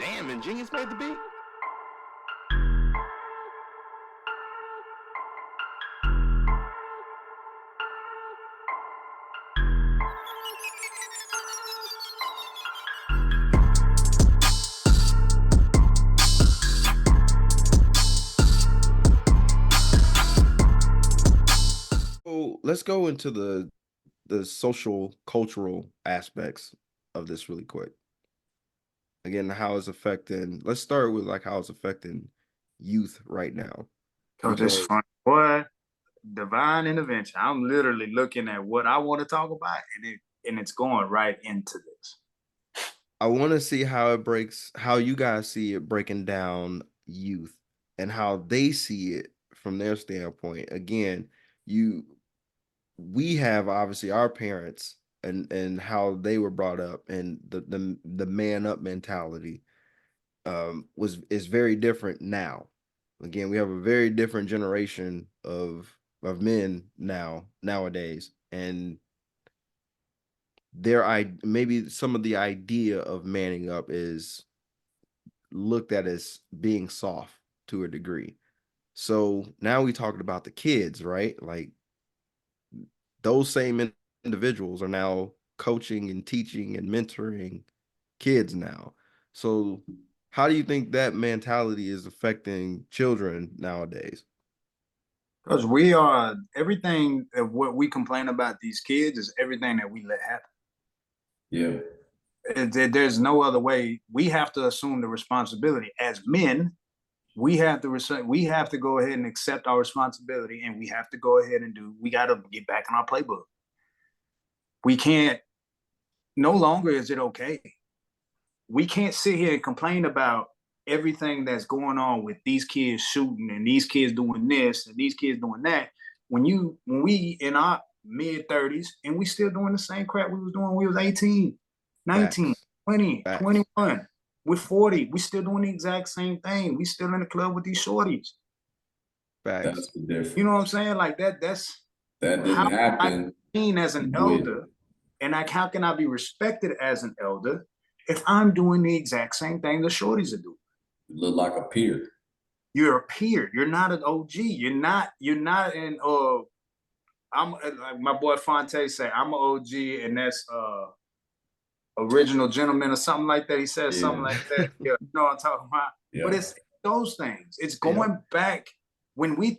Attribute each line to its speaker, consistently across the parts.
Speaker 1: Damn, Ingenious made the beat? So let's go into the social cultural aspects of this really quick. Again, how it's affecting. Let's start with like how it's affecting youth right now.
Speaker 2: Coach, it's
Speaker 1: Because
Speaker 2: fun. Boy, divine intervention. I'm literally looking at what I want to talk about, and it's going right into this.
Speaker 1: I want to see how it breaks, how you guys see it breaking down youth and how they see it from their standpoint. Again, you we have obviously our parents and how they were brought up and the man up mentality was is very different now. Again, we have a very different generation of men nowadays, and maybe some of the idea of manning up is looked at as being soft to a degree. So now we talking about the kids, right? Like those same individuals are now coaching and teaching and mentoring kids now. So how do you think that mentality is affecting children nowadays?
Speaker 2: Because we are everything of what we complain about these kids is everything that we let happen.
Speaker 3: Yeah.
Speaker 2: There's no other way. We have to assume the responsibility as men. We have to go ahead and accept our responsibility, and we have to go ahead and do. We got to get back in our playbook. We can't. No longer is it okay. We can't sit here and complain about everything that's going on with these kids shooting and these kids doing this and these kids doing that. When we in our mid 30s and we still doing the same crap we was doing when we was 18, 19,
Speaker 1: Facts.
Speaker 2: 20,
Speaker 1: Facts.
Speaker 2: 21. We're 40. We still doing the exact same thing. We still in the club with these shorties.
Speaker 1: Facts.
Speaker 3: That's the difference.
Speaker 2: You know what I'm saying? Like that's
Speaker 3: That didn't
Speaker 2: how
Speaker 3: happen.
Speaker 2: I'm seen as an
Speaker 3: with-
Speaker 2: elder, and like how can I be respected as an elder if I'm doing the exact same thing the shorties are doing?
Speaker 3: You look like a peer.
Speaker 2: You're a peer. You're not an OG. You're not in I'm like my boy Fonte say, I'm an OG and that's original gentleman or something like that. He says something like that. Yeah, you know what I'm talking about.
Speaker 3: Yeah.
Speaker 2: But it's those things. It's going back when we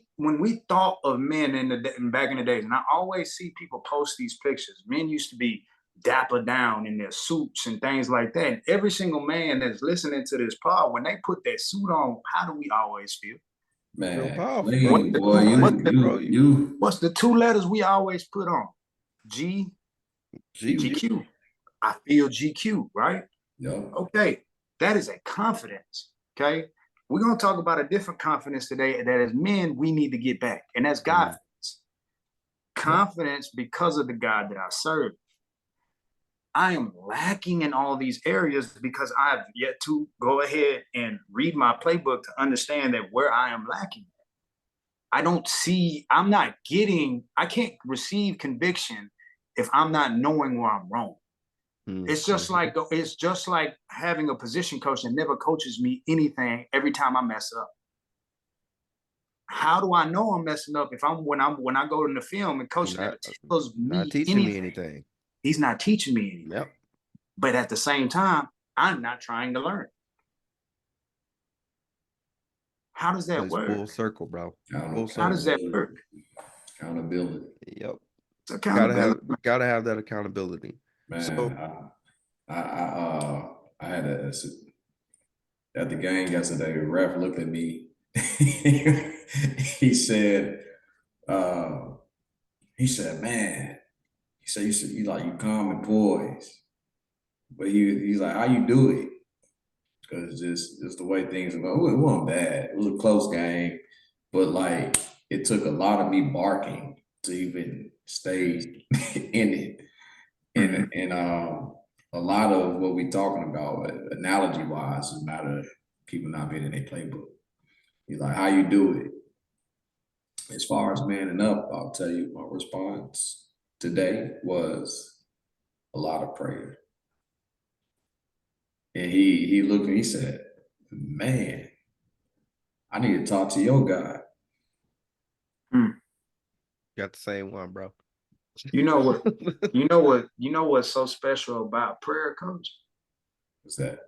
Speaker 2: thought of men back in the days, and I always see people post these pictures. Men used to be dapper down in their suits and things like that. And every single man that's listening to this pod, when they put that suit on, how do we always feel?
Speaker 3: Man,
Speaker 1: powerful,
Speaker 3: clean,
Speaker 1: bro.
Speaker 3: boy. You
Speaker 2: What's the two letters we always put on? G, GQ. I feel GQ, right?
Speaker 3: Yep.
Speaker 2: Okay, that is a confidence. Okay, we're gonna talk about a different confidence today that as men we need to get back, and that's God. Confidence because of the God that I serve. I am lacking in all these areas because I've yet to go ahead and read my playbook to understand that where I am lacking. I don't see, I'm not getting, I can't receive conviction if I'm not knowing where I'm wrong. It's just like having a position coach that never coaches me anything every time I mess up. How do I know I'm messing up if when I go in the film and coach never tells me
Speaker 1: not teaching me anything?
Speaker 2: He's not teaching me anything.
Speaker 1: Yep.
Speaker 2: But at the same time, I'm not trying to learn. How does that work?
Speaker 1: Full circle, bro. Full circle.
Speaker 2: How does that work?
Speaker 3: Accountability.
Speaker 1: Yep.
Speaker 2: It's accountability.
Speaker 1: Gotta have that accountability.
Speaker 3: Man,
Speaker 1: So
Speaker 3: I had at the game yesterday, the ref looked at me. he said, man, he said, you like, you calm and poised. But he's like, how you do it? Because just the way things are going. It wasn't bad. It was a close game. But like, it took a lot of me barking to even stay in it. And a lot of what we're talking about, analogy wise, is a matter of people not being in their playbook. He's like, how you do it? As far as manning up, I'll tell you my response today was a lot of prayer. And he looked and he said, "Man, I need to talk to your God."
Speaker 1: Got the same one, bro.
Speaker 2: You know what? You know what's so special about prayer, coach?
Speaker 3: What's that?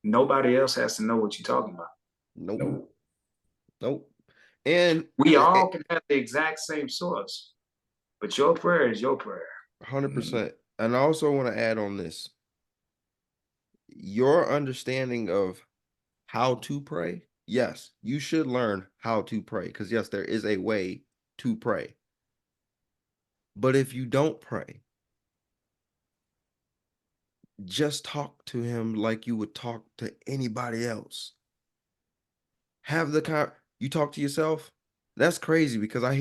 Speaker 2: Nobody else has to know what you're talking about.
Speaker 1: Nope.
Speaker 3: Nope.
Speaker 1: Nope. And
Speaker 2: We all can have the exact same source, but your prayer is your prayer.
Speaker 1: 100%. And I also want to add on this. Your understanding of how to pray, yes, you should learn how to pray because, yes, there is a way to pray. But if you don't pray, just talk to him like you would talk to anybody else. Have the you talk to yourself. That's crazy because I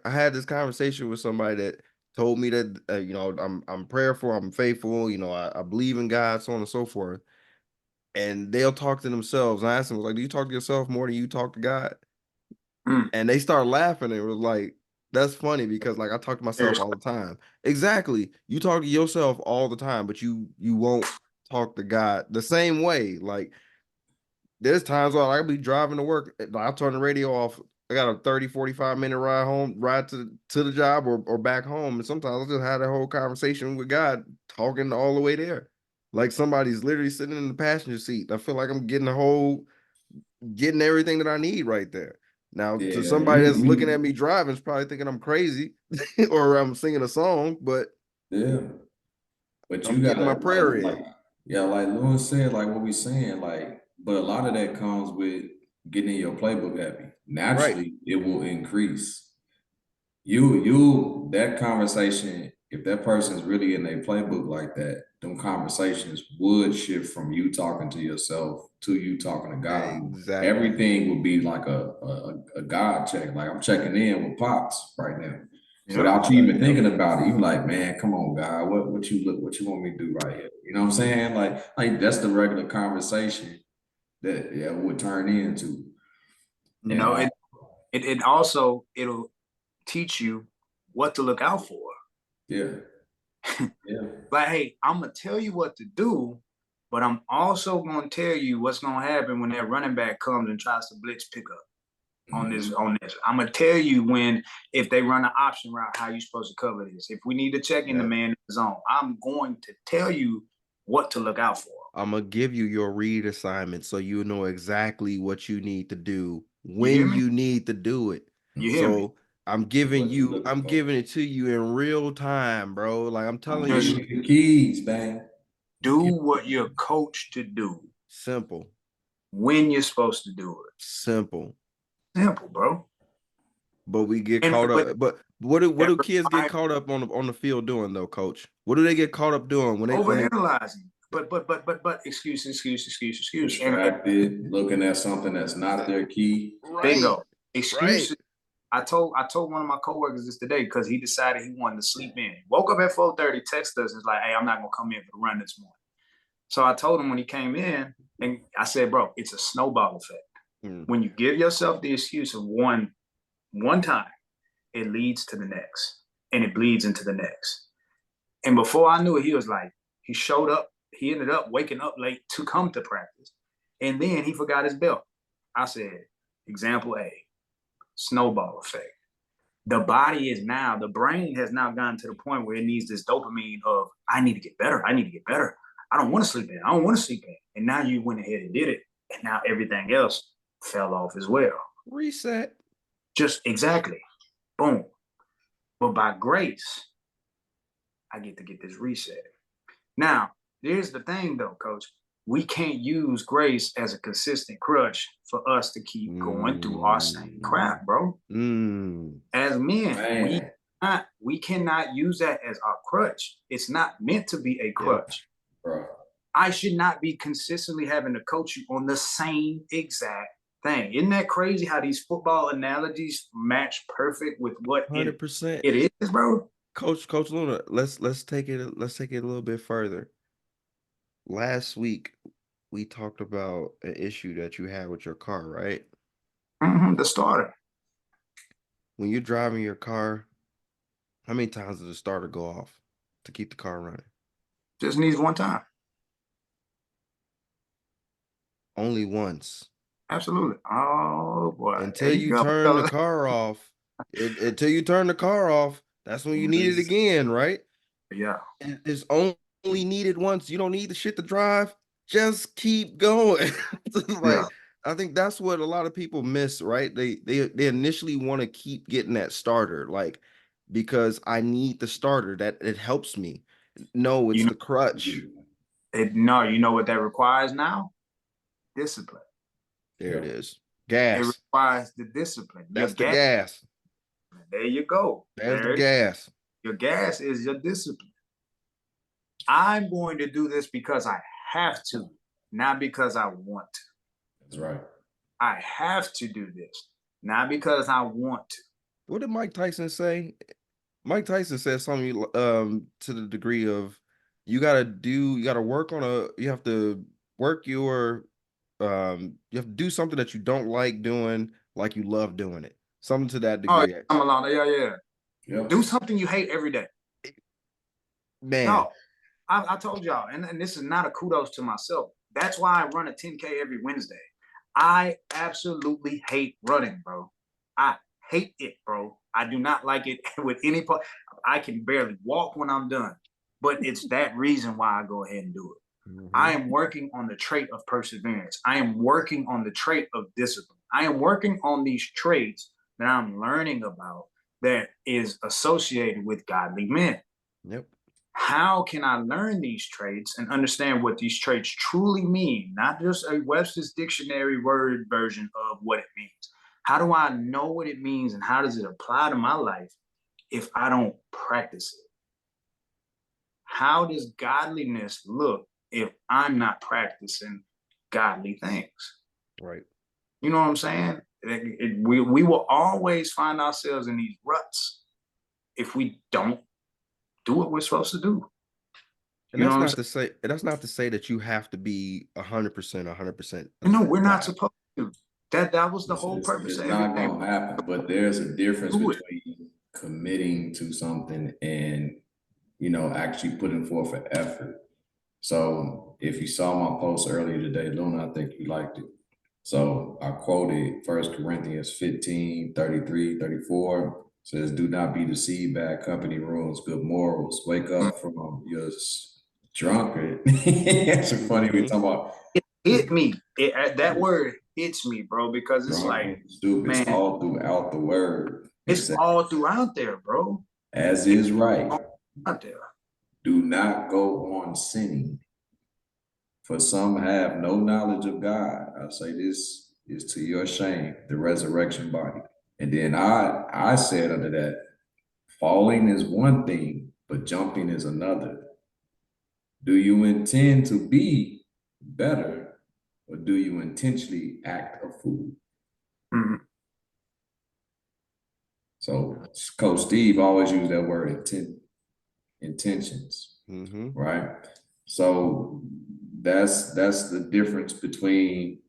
Speaker 1: had this conversation with somebody that told me that I'm prayerful, I'm faithful, I believe in God, so on and so forth. And they'll talk to themselves. And I asked them, like, do you talk to yourself more than you talk to God? And they start laughing. It was like, that's funny because like I talk to myself all the time. Exactly. You talk to yourself all the time, but you won't talk to God the same way. Like there's times where I'll be driving to work. I'll turn the radio off. I got a 30, 45-minute ride to the job or back home. And sometimes I'll just have that whole conversation with God, talking all the way there. Like somebody's literally sitting in the passenger seat. I feel like I'm getting everything that I need right there. Now, to
Speaker 3: Yeah,
Speaker 1: somebody that's looking at me driving is probably thinking I'm crazy or I'm singing a song, but
Speaker 3: yeah. But you
Speaker 1: I'm getting my
Speaker 3: gotta
Speaker 1: prayer in.
Speaker 3: yeah, like Lewis said, like what we saying, like, but a lot of that comes with getting your playbook happy.
Speaker 1: Right.
Speaker 3: Naturally, it will increase. You that conversation, if that person's really in their playbook like that, them conversations would shift from you talking to yourself to you talking to God.
Speaker 1: Exactly.
Speaker 3: Everything would be like a God check. Like I'm checking in with Pops right now.
Speaker 2: Yep.
Speaker 3: Without you even thinking about it, you like, man, come on, God, what you want me to do right here? You know what I'm saying? Like that's the regular conversation that would turn into.
Speaker 2: You
Speaker 3: And
Speaker 2: know, it also it'll teach you what to look out for.
Speaker 3: yeah, yeah.
Speaker 2: Like, hey, I'm gonna tell you what to do, but I'm also gonna tell you what's gonna happen when that running back comes and tries to blitz pickup on this. I'm gonna tell you when if they run an option route, how you supposed to cover this. If we need to check in the man zone, I'm going to tell you what to look out for.
Speaker 1: I'm gonna give you your read assignment so you know exactly what you need to do
Speaker 2: You hear
Speaker 1: when
Speaker 2: me?
Speaker 1: you need to do it.
Speaker 2: You hear me?
Speaker 1: So I'm giving
Speaker 3: What you
Speaker 1: you,
Speaker 3: looking
Speaker 1: I'm
Speaker 3: for?
Speaker 1: giving it to you in real time, bro. Like I'm telling
Speaker 2: Just
Speaker 1: you,
Speaker 3: the keys, man.
Speaker 2: do what you're coached to do
Speaker 1: simple,
Speaker 2: when you're supposed to do it.
Speaker 1: simple.
Speaker 2: Simple, bro.
Speaker 1: But we get
Speaker 2: And
Speaker 1: caught
Speaker 2: but
Speaker 1: up. But what do
Speaker 2: that
Speaker 1: kids get caught up on the field doing though, coach? What do they get caught up doing when they
Speaker 2: overanalyzing. But excuse.
Speaker 3: Distracted, looking at something that's not their key.
Speaker 2: Bingo.
Speaker 1: right,
Speaker 2: Excuses. I told one of my coworkers this today because he decided he wanted to sleep in. He woke up at 4:30, texted us, and was like, hey, I'm not gonna come in for the run this morning. So I told him when he came in, and I said, bro, it's a snowball effect. When you give yourself the excuse of one time, it leads to the next, and it bleeds into the next. And before I knew it, he was like, he showed up. He ended up waking up late to come to practice, and then he forgot his belt. I said, example A, snowball effect. The brain has now gotten to the point where it needs this dopamine of, I need to get better. I need to get better. I don't want to sleep in. I don't want to sleep in. And now you went ahead and did it. And now everything else fell off as well.
Speaker 1: reset.
Speaker 2: Just exactly. Boom. But by grace, I get to get this reset. Now, here's the thing though, coach. We can't use grace as a consistent crutch for us to keep going through our same crap, bro. As men, we cannot use that as our crutch. It's not meant to be a crutch.
Speaker 3: Bro.
Speaker 2: I should not be consistently having to coach you on the same exact thing. Isn't that crazy how these football analogies match perfect with what
Speaker 1: 100%.
Speaker 2: it is, bro?
Speaker 1: Coach Luna, let's take it a little bit further. Last week we talked about an issue that you had with your car, right?
Speaker 2: The starter.
Speaker 1: When you're driving your car, how many times does the starter go off to keep the car running?
Speaker 2: Just needs one time.
Speaker 1: only once.
Speaker 2: Absolutely. Oh boy.
Speaker 1: Until
Speaker 2: There you
Speaker 1: you
Speaker 2: go,
Speaker 1: turn the
Speaker 2: fellas.
Speaker 1: car off, until you turn the car off, that's when you need it again, right?
Speaker 2: Yeah.
Speaker 1: It's only needed once. You don't need the shit to drive. Just keep going.
Speaker 2: Yeah.
Speaker 1: Like, I think that's what a lot of people miss, right? They initially want to keep getting that starter, like, because I need the starter, that it helps me. No, it's
Speaker 2: You know,
Speaker 1: the crutch.
Speaker 2: no, you know what that requires now? Discipline.
Speaker 1: There it
Speaker 3: Yeah.
Speaker 1: is.
Speaker 2: It
Speaker 1: Gas.
Speaker 2: requires the discipline. Your
Speaker 1: That's the
Speaker 2: gas.
Speaker 1: gas.
Speaker 2: There you go.
Speaker 1: There's the
Speaker 2: There it is.
Speaker 1: gas.
Speaker 2: Your gas is your discipline. I'm going to do this because I have to, not because I want to.
Speaker 3: That's right.
Speaker 2: I have to do this, not because I want to.
Speaker 1: What did Mike Tyson say? Mike Tyson said something to the degree of you gotta work on you have to work you have to do something that you don't like doing like you love doing it. Something to that
Speaker 2: Oh,
Speaker 1: degree.
Speaker 2: I'm along. Yeah.
Speaker 3: Yep.
Speaker 2: Do something you hate every day.
Speaker 1: Man,
Speaker 2: No, I told y'all, and this is not a kudos to myself. That's why I run a 10K every Wednesday. I absolutely hate running, bro. I hate it, bro. I do not like it with any part. I can barely walk when I'm done, but it's that reason why I go ahead and do it. I am working on the trait of perseverance. I am working on the trait of discipline. I am working on these traits that I'm learning about that is associated with godly men.
Speaker 1: Yep.
Speaker 2: How can I learn these traits and understand what these traits truly mean? Not just a Webster's dictionary word version of what it means. How do I know what it means and how does it apply to my life if I don't practice it? How does godliness look if I'm not practicing godly things?
Speaker 1: Right.
Speaker 2: You know what I'm saying? We will always find ourselves in these ruts if we don't do what we're supposed to do.
Speaker 1: And that's not to say that you have to be 100%.
Speaker 2: No, we're not supposed to. That was the whole purpose
Speaker 3: It's
Speaker 2: of
Speaker 3: not
Speaker 2: everything.
Speaker 3: gonna happen, but there's a difference
Speaker 2: Do it.
Speaker 3: between committing to something and actually putting forth an effort. So if you saw my post earlier today, Luna, I think you liked it. So I quoted 1 Corinthians 15, 33, 34, says, do not be deceived, bad company ruins good morals. Wake up from your drunkard. It's funny we talk about
Speaker 2: It hit me. That word hits me, bro, because it's
Speaker 3: drunk,
Speaker 2: like,
Speaker 3: stupid.
Speaker 2: man,
Speaker 3: It's all throughout the word.
Speaker 2: it's all throughout there, bro.
Speaker 3: As is right.
Speaker 2: Out there.
Speaker 3: Do not go on sinning, for some have no knowledge of God. I say this is to your shame, the resurrection body. And then I said under that, falling is one thing, but jumping is another. Do you intend to be better, or do you intentionally act a fool?
Speaker 2: Mm-hmm.
Speaker 3: So Coach Steve always used that word intentions, right? So that's the difference between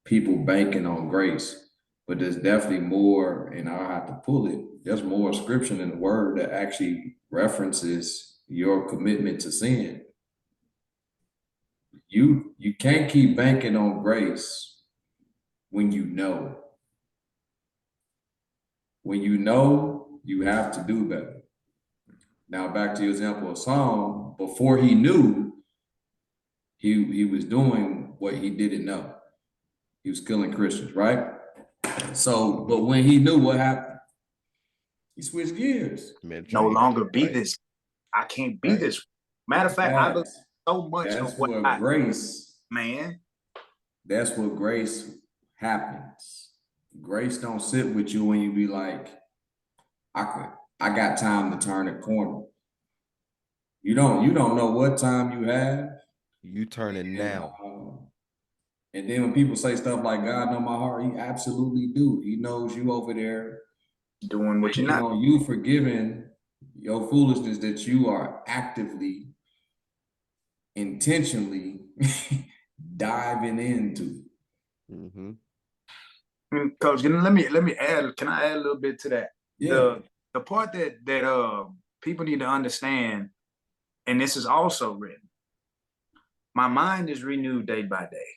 Speaker 3: people banking on grace, but there's definitely more, and I'll have to pull it. There's more scripture in the word that actually references your commitment to sin. You can't keep banking on grace when you know. When you know, you have to do better. Now back to your example of Saul, before he knew, he was doing what he didn't know. He was killing Christians, right? So, but when he knew what happened, he switched gears.
Speaker 2: No longer be this. I can't be this. Matter of fact, I believe so much
Speaker 3: That's
Speaker 2: of what
Speaker 3: grace,
Speaker 2: man.
Speaker 3: That's what grace happens. Grace don't sit with you when you be like, I got time to turn a corner. You don't know what time you have.
Speaker 1: You turn it now.
Speaker 3: And then when people say stuff like God know my heart, he absolutely do. He knows you over there
Speaker 2: doing what you're not.
Speaker 3: You forgiving your foolishness that you are actively, intentionally diving into.
Speaker 2: Coach, let me add. Can I add a little bit to that?
Speaker 3: Yeah.
Speaker 2: The part that people need to understand, and this is also written. My mind is renewed day by day.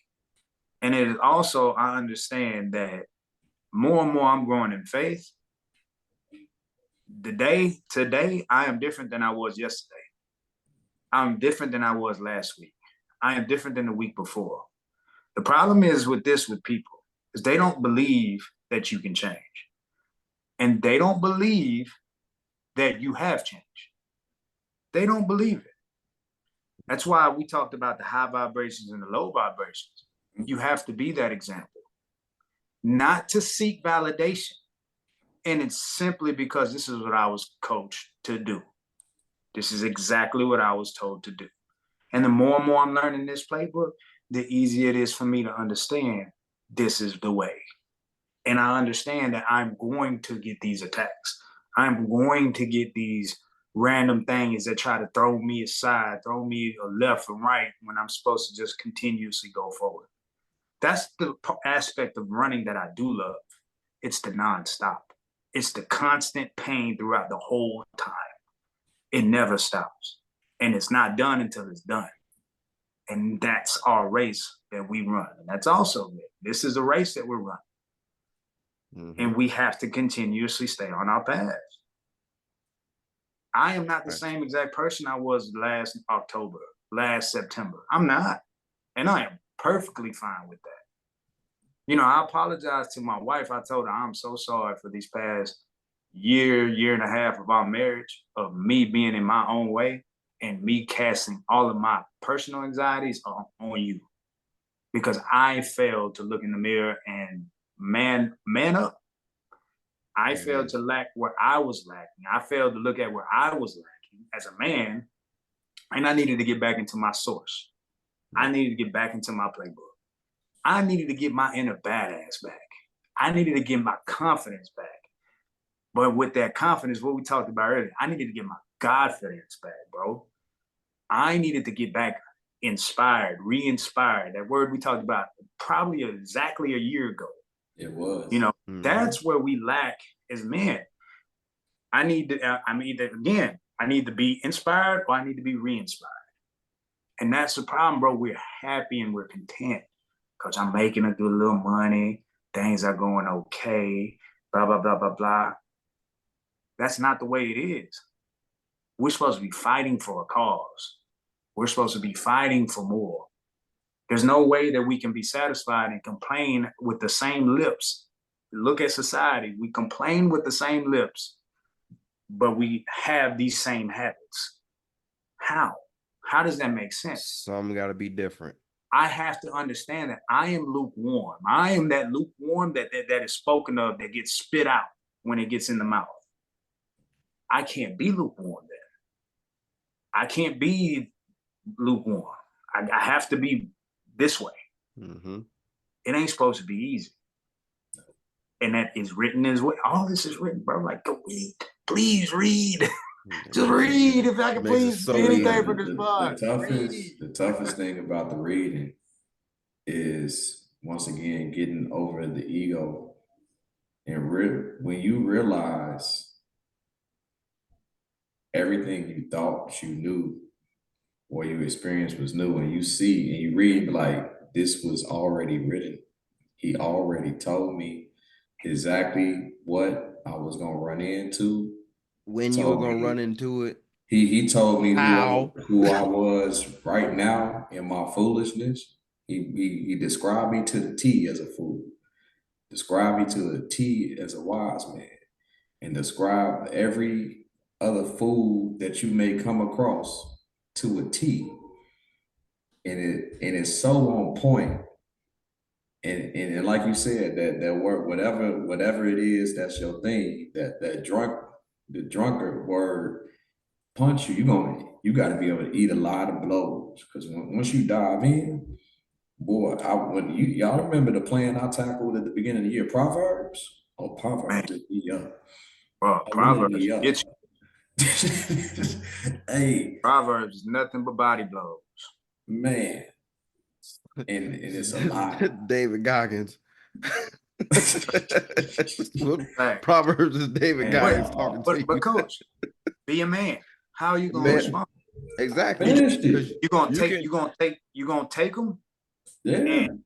Speaker 2: And it is also, I understand that more and more I'm growing in faith. Today, I am different than I was yesterday. I'm different than I was last week. I am different than the week before. The problem is with people is they don't believe that you can change. And they don't believe that you have changed. They don't believe it. That's why we talked about the high vibrations and the low vibrations. You have to be that example, not to seek validation. And it's simply because this is what I was coached to do. This is exactly what I was told to do. And the more and more I'm learning this playbook, the easier it is for me to understand this is the way. And I understand that I'm going to get these attacks. I'm going to get these random things that try to throw me aside, throw me left and right when I'm supposed to just continuously go forward. That's the aspect of running that I do love. It's the nonstop. It's the constant pain throughout the whole time. It never stops. And it's not done until it's done. And that's our race that we run. And that's also it. This is a race that we're running. Mm-hmm. And we have to continuously stay on our path. I am not the same exact person I was last October, last September. I'm not. And I am perfectly fine with that. You know, I apologize to my wife. I told her I'm so sorry for these past year and a half of our marriage, of me being in my own way and me casting all of my personal anxieties on you. Because I failed to look in the mirror and man up. I failed to lack where I was lacking. I failed to look at where I was lacking as a man, and I needed to get back into my source. I needed to get back into my playbook. I needed to get my inner badass back. I needed to get my confidence back. But with that confidence, what we talked about earlier, I needed to get my Godfidence back, bro. I needed to get back inspired, re-inspired. That word we talked about probably exactly a year ago.
Speaker 3: It was.
Speaker 2: You know, that's where we lack as men. I need to be inspired or I need to be re-inspired. And that's the problem, bro. We're happy and we're content because I'm making a good little money. Things are going okay, blah, blah, blah, blah, blah. That's not the way it is. We're supposed to be fighting for a cause. We're supposed to be fighting for more. There's no way that we can be satisfied and complain with the same lips. Look at society. We complain with the same lips, but we have these same habits. How? How does that make sense?
Speaker 1: Some got to be different.
Speaker 2: I have to understand that I am lukewarm. I am that lukewarm that is spoken of that gets spit out when it gets in the mouth. I can't be lukewarm then. I can't be lukewarm. I have to be this way. Mm-hmm. It ain't supposed to be easy. And that is written as well. All this is written, bro. Like, go read. Please read. Just read. If I can please do anything for this book.
Speaker 3: The toughest thing about the reading is, once again, getting over the ego. And when you realize everything you thought you knew or you experienced was new, and you see and you read like, this was already written. He already told me exactly what I was going to run into.
Speaker 1: When you were going to run into it.
Speaker 3: He told me who I was right now in my foolishness. He described me to the T as a fool, described me to the T as a wise man, and described every other fool that you may come across to a T. And it's so on point. And like you said, that word, whatever it is, that's your thing. The drunkard word punch you. You got to be able to eat a lot of blows, because once you dive in, boy, y'all remember the plan I tackled at the beginning of the year, Proverbs? Oh, Proverbs is
Speaker 2: Proverbs gets you.
Speaker 3: Hey,
Speaker 2: Proverbs is nothing but body blows,
Speaker 3: man. And it's a lot.
Speaker 1: David Goggins. Proverbs is David Goggins talking to you.
Speaker 2: But coach, be a man. How are you gonna respond?
Speaker 1: Exactly.
Speaker 2: You're gonna take them,
Speaker 3: yeah,
Speaker 2: and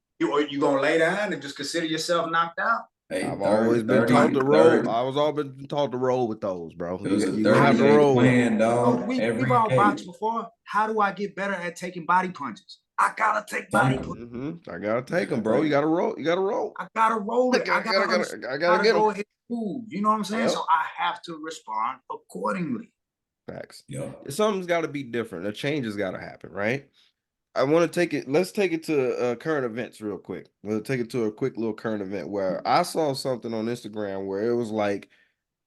Speaker 2: You gonna lay down and just consider yourself knocked out?
Speaker 3: Hey,
Speaker 1: I've
Speaker 3: 30,
Speaker 1: always been
Speaker 3: 30,
Speaker 1: taught to roll.
Speaker 3: 30.
Speaker 1: I was all been taught to roll with those, bro.
Speaker 3: It was a
Speaker 1: You gonna have to
Speaker 3: 30-day
Speaker 1: roll with 'em.
Speaker 3: plan,
Speaker 2: Oh,
Speaker 3: dog.
Speaker 2: we've
Speaker 3: Every
Speaker 2: all
Speaker 3: day.
Speaker 2: boxed before. How do I get better at taking body punches? I gotta take body punches.
Speaker 1: I gotta take them, bro. You gotta roll. You gotta roll.
Speaker 2: I gotta roll it. I gotta
Speaker 1: get
Speaker 2: go
Speaker 1: them.
Speaker 2: ahead and move. You know what I'm saying?
Speaker 1: Yep.
Speaker 2: So I have to respond accordingly.
Speaker 1: Facts.
Speaker 3: Yeah.
Speaker 1: Something's got to be different. A change has got to happen, right? I want to take it. Let's take it to current events real quick. We'll take it to a quick little current event where I saw something on Instagram where it was like,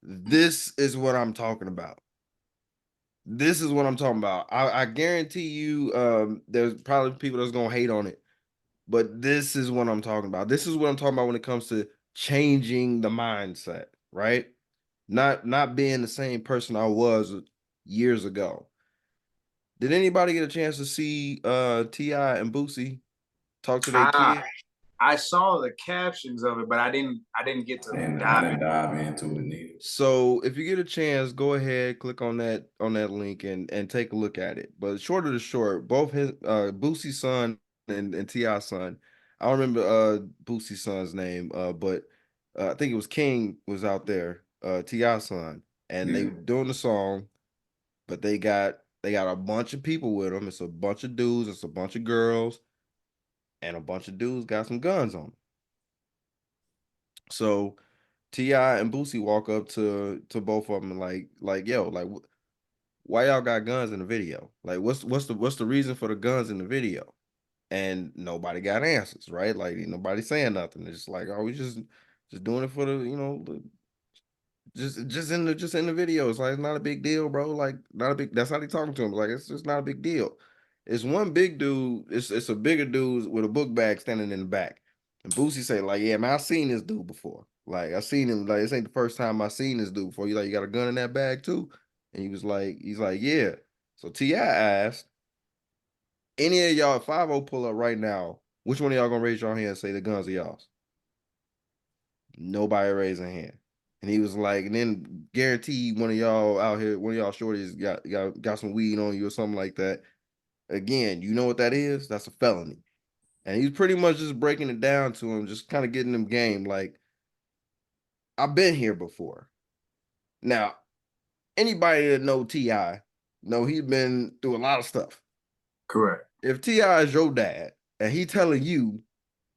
Speaker 1: "This is what I'm talking about. This is what I'm talking about." I guarantee you, there's probably people that's gonna hate on it, but this is what I'm talking about. This is what I'm talking about when it comes to changing the mindset, right? Not being the same person I was years ago. Did anybody get a chance to see T.I. and Boosie talk to their kid?
Speaker 2: I saw the captions of it, but I didn't get to
Speaker 3: And
Speaker 2: dive
Speaker 3: I
Speaker 2: in.
Speaker 3: didn't dive into it neither.
Speaker 1: So if you get a chance, go ahead, click on that link and take a look at it. But short of the short, both his Boosie's son and T.I.'s son. I don't remember Boosie's son's name, but I think it was King was out there, T.I.'s son, and they doing the song, but they got a bunch of people with them. It's a bunch of dudes, it's a bunch of girls, and a bunch of dudes got some guns on them. So T.I. and Boosie walk up to both of them and like yo, like why y'all got guns in the video? Like what's the reason for the guns in the video? And nobody got answers, right? Like nobody saying nothing. It's just like, oh, we just doing it for the, just in the video. It's like it's not a big deal, bro. Like not a big. That's how they talking to him. Like it's just not a big deal. It's one big dude. It's a bigger dude with a book bag standing in the back. And Boosie say like, yeah, man, I seen this dude before. Like I seen him. Like this ain't the first time I seen this dude before. You like, you got a gun in that bag too? And he's like, yeah. So T.I. asked, any of y'all, if 5-0 pull up right now, which one of y'all gonna raise your hand and say the guns are y'all's? Nobody raised a hand. And he was like, and then guarantee one of y'all out here, one of y'all shorties got some weed on you or something like that. Again, you know what that is? That's a felony. And he's pretty much just breaking it down to him, just kind of getting him game. Like, I've been here before. Now, anybody that know T.I. know he's been through a lot of stuff.
Speaker 2: Correct.
Speaker 1: If T.I. is your dad and he telling you,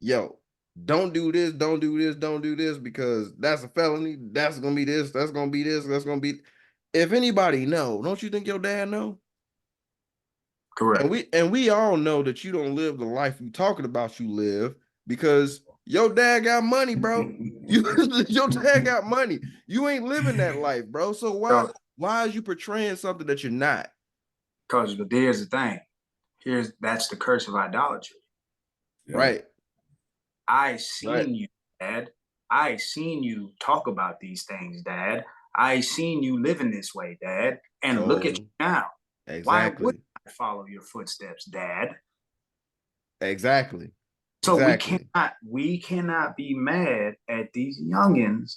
Speaker 1: yo, don't do this, don't do this, don't do this, because that's a felony, that's gonna be this, that's gonna be this, that's gonna be. If anybody know, don't you think your dad know?
Speaker 2: Correct.
Speaker 1: And we all know that you don't live the life you talking about you live because your dad got money, bro. Your dad got money. You ain't living that life, bro. So why is you portraying something that you're not?
Speaker 2: Because there's the thing. That's the curse of idolatry.
Speaker 3: Yeah.
Speaker 1: Right.
Speaker 2: I seen you, Dad. I seen you talk about these things, Dad. I seen you living this way, Dad. And look at you now.
Speaker 1: Exactly.
Speaker 2: Why would I follow your footsteps, Dad?
Speaker 1: Exactly.
Speaker 2: So we cannot be mad at these youngins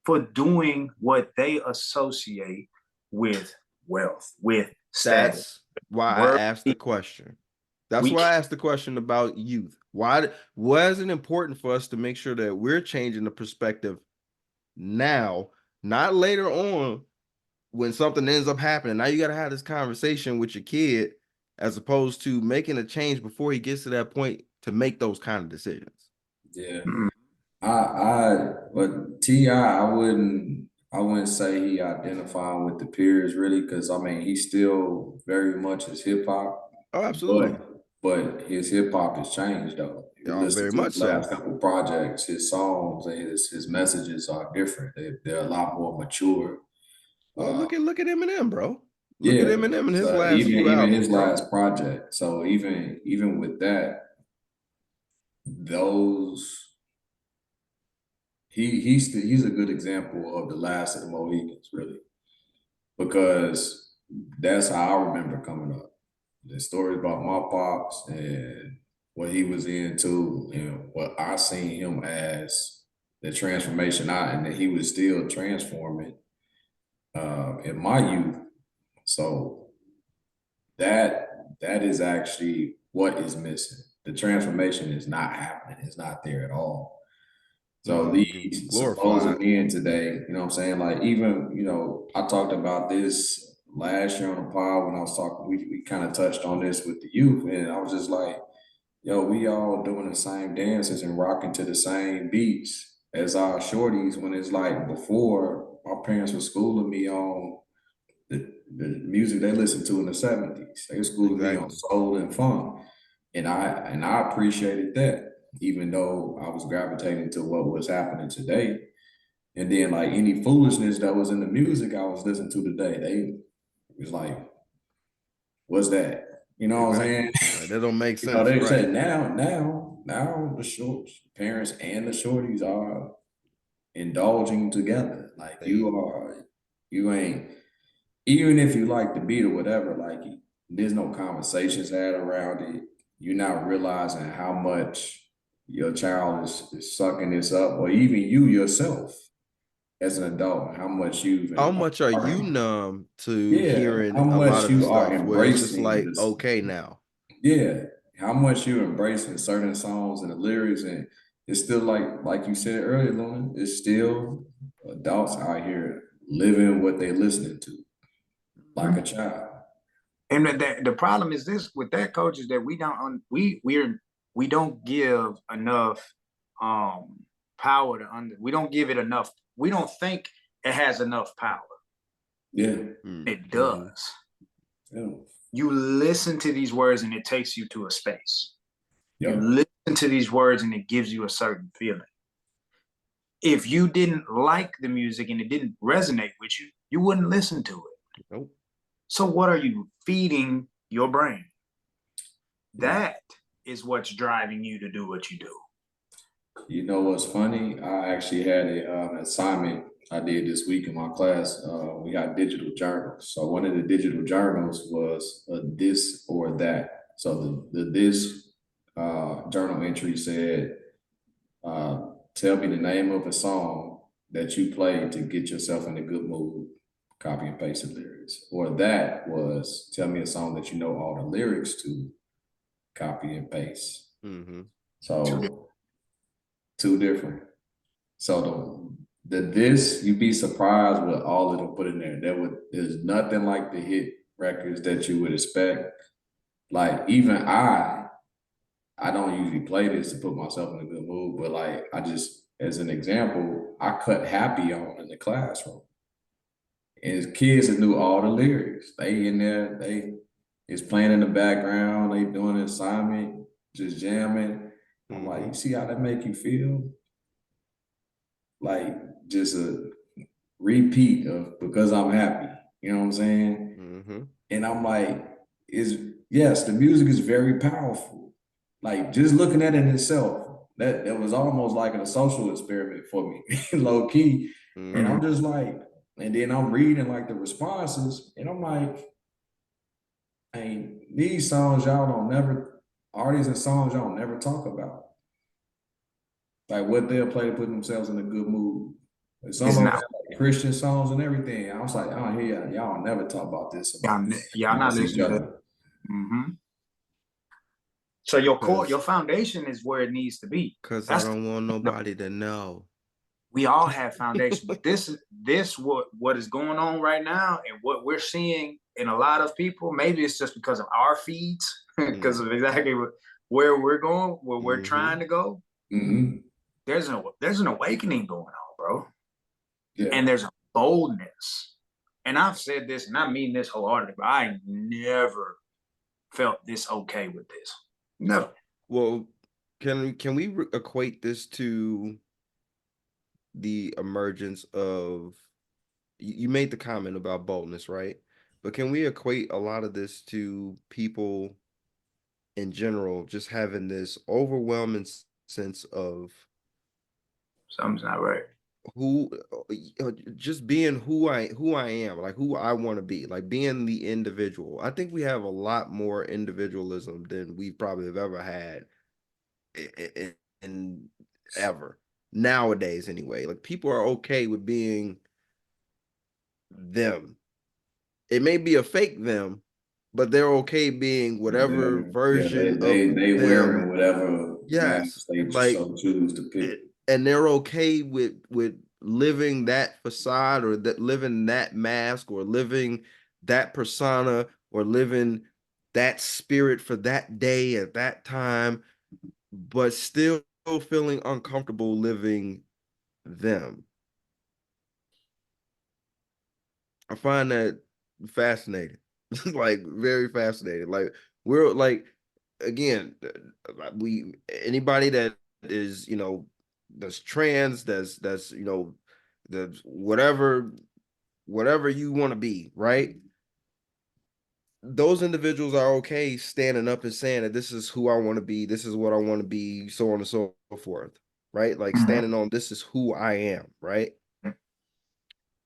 Speaker 2: for doing what they associate with wealth, with status.
Speaker 1: That's why I asked the question. That's why I asked the question about youth. Why is it important for us to make sure that we're changing the perspective now, not later on when something ends up happening? Now you got to have this conversation with your kid as opposed to making a change before he gets to that point to make those kind of decisions.
Speaker 3: Yeah. But T.I., I wouldn't say he identifying with the peers really, because I mean he still very much is hip hop.
Speaker 1: Oh, absolutely.
Speaker 3: But his hip hop has changed though.
Speaker 1: Very much so.
Speaker 3: Last couple projects, his songs and his messages are different. They're a lot more mature.
Speaker 1: Well, look at Eminem, bro.
Speaker 3: Look
Speaker 1: at Eminem in his last
Speaker 3: even
Speaker 1: albums,
Speaker 3: his last project. So even with that, he's a good example of the last of the Mohicans, really, because that's how I remember coming up. The stories about my pops and what he was into and what I seen him as, the transformation and that he was still transforming in my youth. So that is actually what is missing. the transformation is not happening. It's not there at all. So these supposed
Speaker 1: glorified.
Speaker 3: men today, you know what I'm saying? Like even, you know, I talked about this last year on the pod when I was talking, we kind of touched on this with the youth, and I was just like, yo, we all doing the same dances and rocking to the same beats as our shorties when it's like before my parents were schooling me on the music they listened to in the 70s. They were schooling me on soul and funk. And I appreciated that, even though I was gravitating to what was happening today. And then like any foolishness that was in the music I was listening to today, they was like, what's that? You know what I'm saying?
Speaker 1: Like, that don't make
Speaker 3: You know,
Speaker 1: sense.
Speaker 3: they
Speaker 1: Right.
Speaker 3: said now the shorts, parents and the shorties are indulging together. Like you ain't, even if you like the beat or whatever, like there's no conversations had around it. You're not realizing how much your child is sucking this up, or even you yourself as an adult, how much
Speaker 1: How much are you numb to hearing
Speaker 3: how
Speaker 1: a lot
Speaker 3: much
Speaker 1: of the
Speaker 3: you are
Speaker 1: stuff where it's just
Speaker 3: embracing
Speaker 1: like,
Speaker 3: this.
Speaker 1: okay, now.
Speaker 3: Yeah, how much you embracing certain songs and the lyrics, and it's still like you said earlier, Luna, it's still adults out here living what they listening to, like a child.
Speaker 2: And the problem is this with that, coach, is that we don't give enough power to we don't give it enough. We don't think it has enough power.
Speaker 3: Yeah,
Speaker 2: it does.
Speaker 3: Yeah.
Speaker 2: You listen to these words and it takes you to a space.
Speaker 3: Yeah.
Speaker 2: You listen to these words and it gives you a certain feeling. If you didn't like the music and it didn't resonate with you, you wouldn't listen to it.
Speaker 1: Nope.
Speaker 2: So what are you feeding your brain? That is what's driving you to do what you do.
Speaker 3: You know what's funny? I actually had an assignment I did this week in my class. We got digital journals. So one of the digital journals was a this or that. So the this journal entry said, tell me the name of a song that you played to get yourself in a good mood. Copy and paste the lyrics. Or that was, tell me a song that you know all the lyrics to. Copy and paste. So two different. So the this, you'd be surprised with all of them put in there. There's nothing like the hit records that you would expect. Like even I don't usually play this to put myself in a good mood, but like I just, as an example, I cut Happy on in the classroom. And kids that knew all the lyrics. They in there, it's playing in the background, they doing an assignment, just jamming. I'm like, you see how that make you feel? Like just a repeat of Because I'm Happy. You know what I'm saying? And I'm like, yes, the music is very powerful. Like just looking at it in itself, that was almost like a social experiment for me, low key. And I'm just like, and then I'm reading like the responses, and I'm like, hey, these songs y'all don't never, artists and songs y'all never talk about. Like what they'll play to put themselves in a good mood. Some of them have like Christian songs and everything. I was like, oh, y'all never talk about this.
Speaker 2: Y'all not listening to it. So your foundation is where it needs to be.
Speaker 1: Because I don't want nobody to know.
Speaker 2: We all have foundation, but this what is going on right now and what we're seeing in a lot of people, maybe it's just because of our feeds, because of exactly where we're going, where we're trying to go. There's an awakening going on, bro. Yeah. And there's a boldness. And I've said this, and I mean this wholeheartedly, but I never felt this okay with this. No.
Speaker 1: Well, can we equate this to the emergence of, you made the comment about boldness, right? But can we equate a lot of this to people in general just having this overwhelming sense of
Speaker 2: something's not right?
Speaker 1: Just being who I am, like who I want to be, like being the individual. I think we have a lot more individualism than we probably have ever had in ever nowadays anyway. Like people are okay with being them. It may be a fake them, but they're okay being whatever version of
Speaker 3: they
Speaker 1: them.
Speaker 3: wearing whatever mask
Speaker 1: Yes,
Speaker 3: they
Speaker 1: like,
Speaker 3: so choose to pick.
Speaker 1: and they're okay with living that facade, or that living that mask, or living that persona, or living that spirit for that day at that time, but still feeling uncomfortable living them. I find that fascinating. Like, very fascinating. Like, we're like, again, we, anybody that is, that's trans, that's that's whatever you want to be, right? Those individuals are okay standing up and saying that this is who I want to be, this is what I want to be, so on and so forth, right? Like, standing on, this is who I am, right?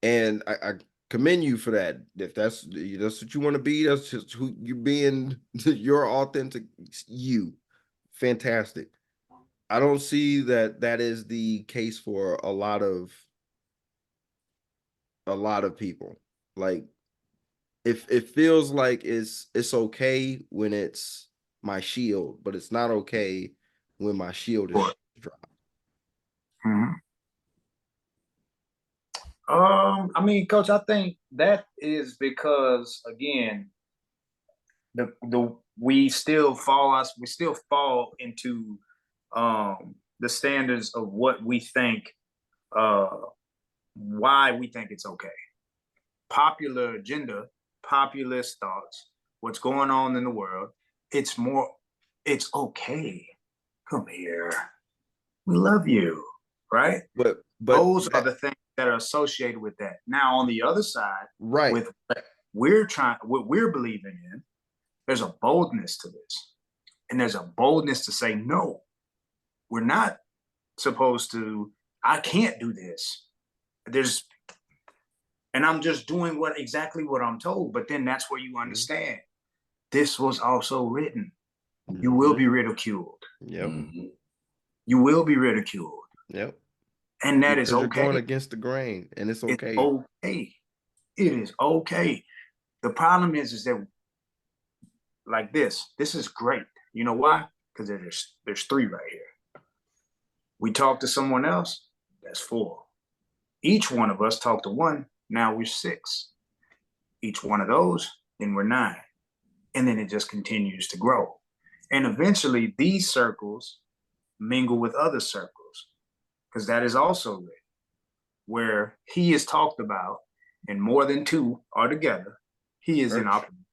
Speaker 1: And I commend you for that. If that's what you want to be, that's just who you being, your authentic you. Fantastic. I don't see that is the case for a lot of people. Like, if it feels like it's okay when it's my shield, but it's not okay when my shield is dropped.
Speaker 2: I mean, Coach, I think that is because, again, we still fall into the standards of what we think, why we think it's okay. Popular agenda, populist thoughts, what's going on in the world. It's okay. Come here. We love you, right?
Speaker 1: But
Speaker 2: those are the things that are associated with that. Now, on the other side,
Speaker 1: right,
Speaker 2: with what we're believing in, there's a boldness to this. And there's a boldness to say, no, we're not supposed to, I can't do this. And I'm just doing exactly what I'm told. But then that's where you understand this was also written. You will be ridiculed.
Speaker 1: Yep.
Speaker 2: You will be ridiculed.
Speaker 1: Yep.
Speaker 2: And that is okay.
Speaker 1: You're going against the grain, and it's okay.
Speaker 2: It's okay. It is okay. The problem is that, like, this is great. You know why? Because there's 3 right here. We talk to someone else, that's 4. Each one of us talked to 1, now we're 6. Each one of those, then we're 9. And then it just continues to grow. And eventually these circles mingle with other circles, because that is also written, where he is talked about and more than 2 are together, he is in opposition.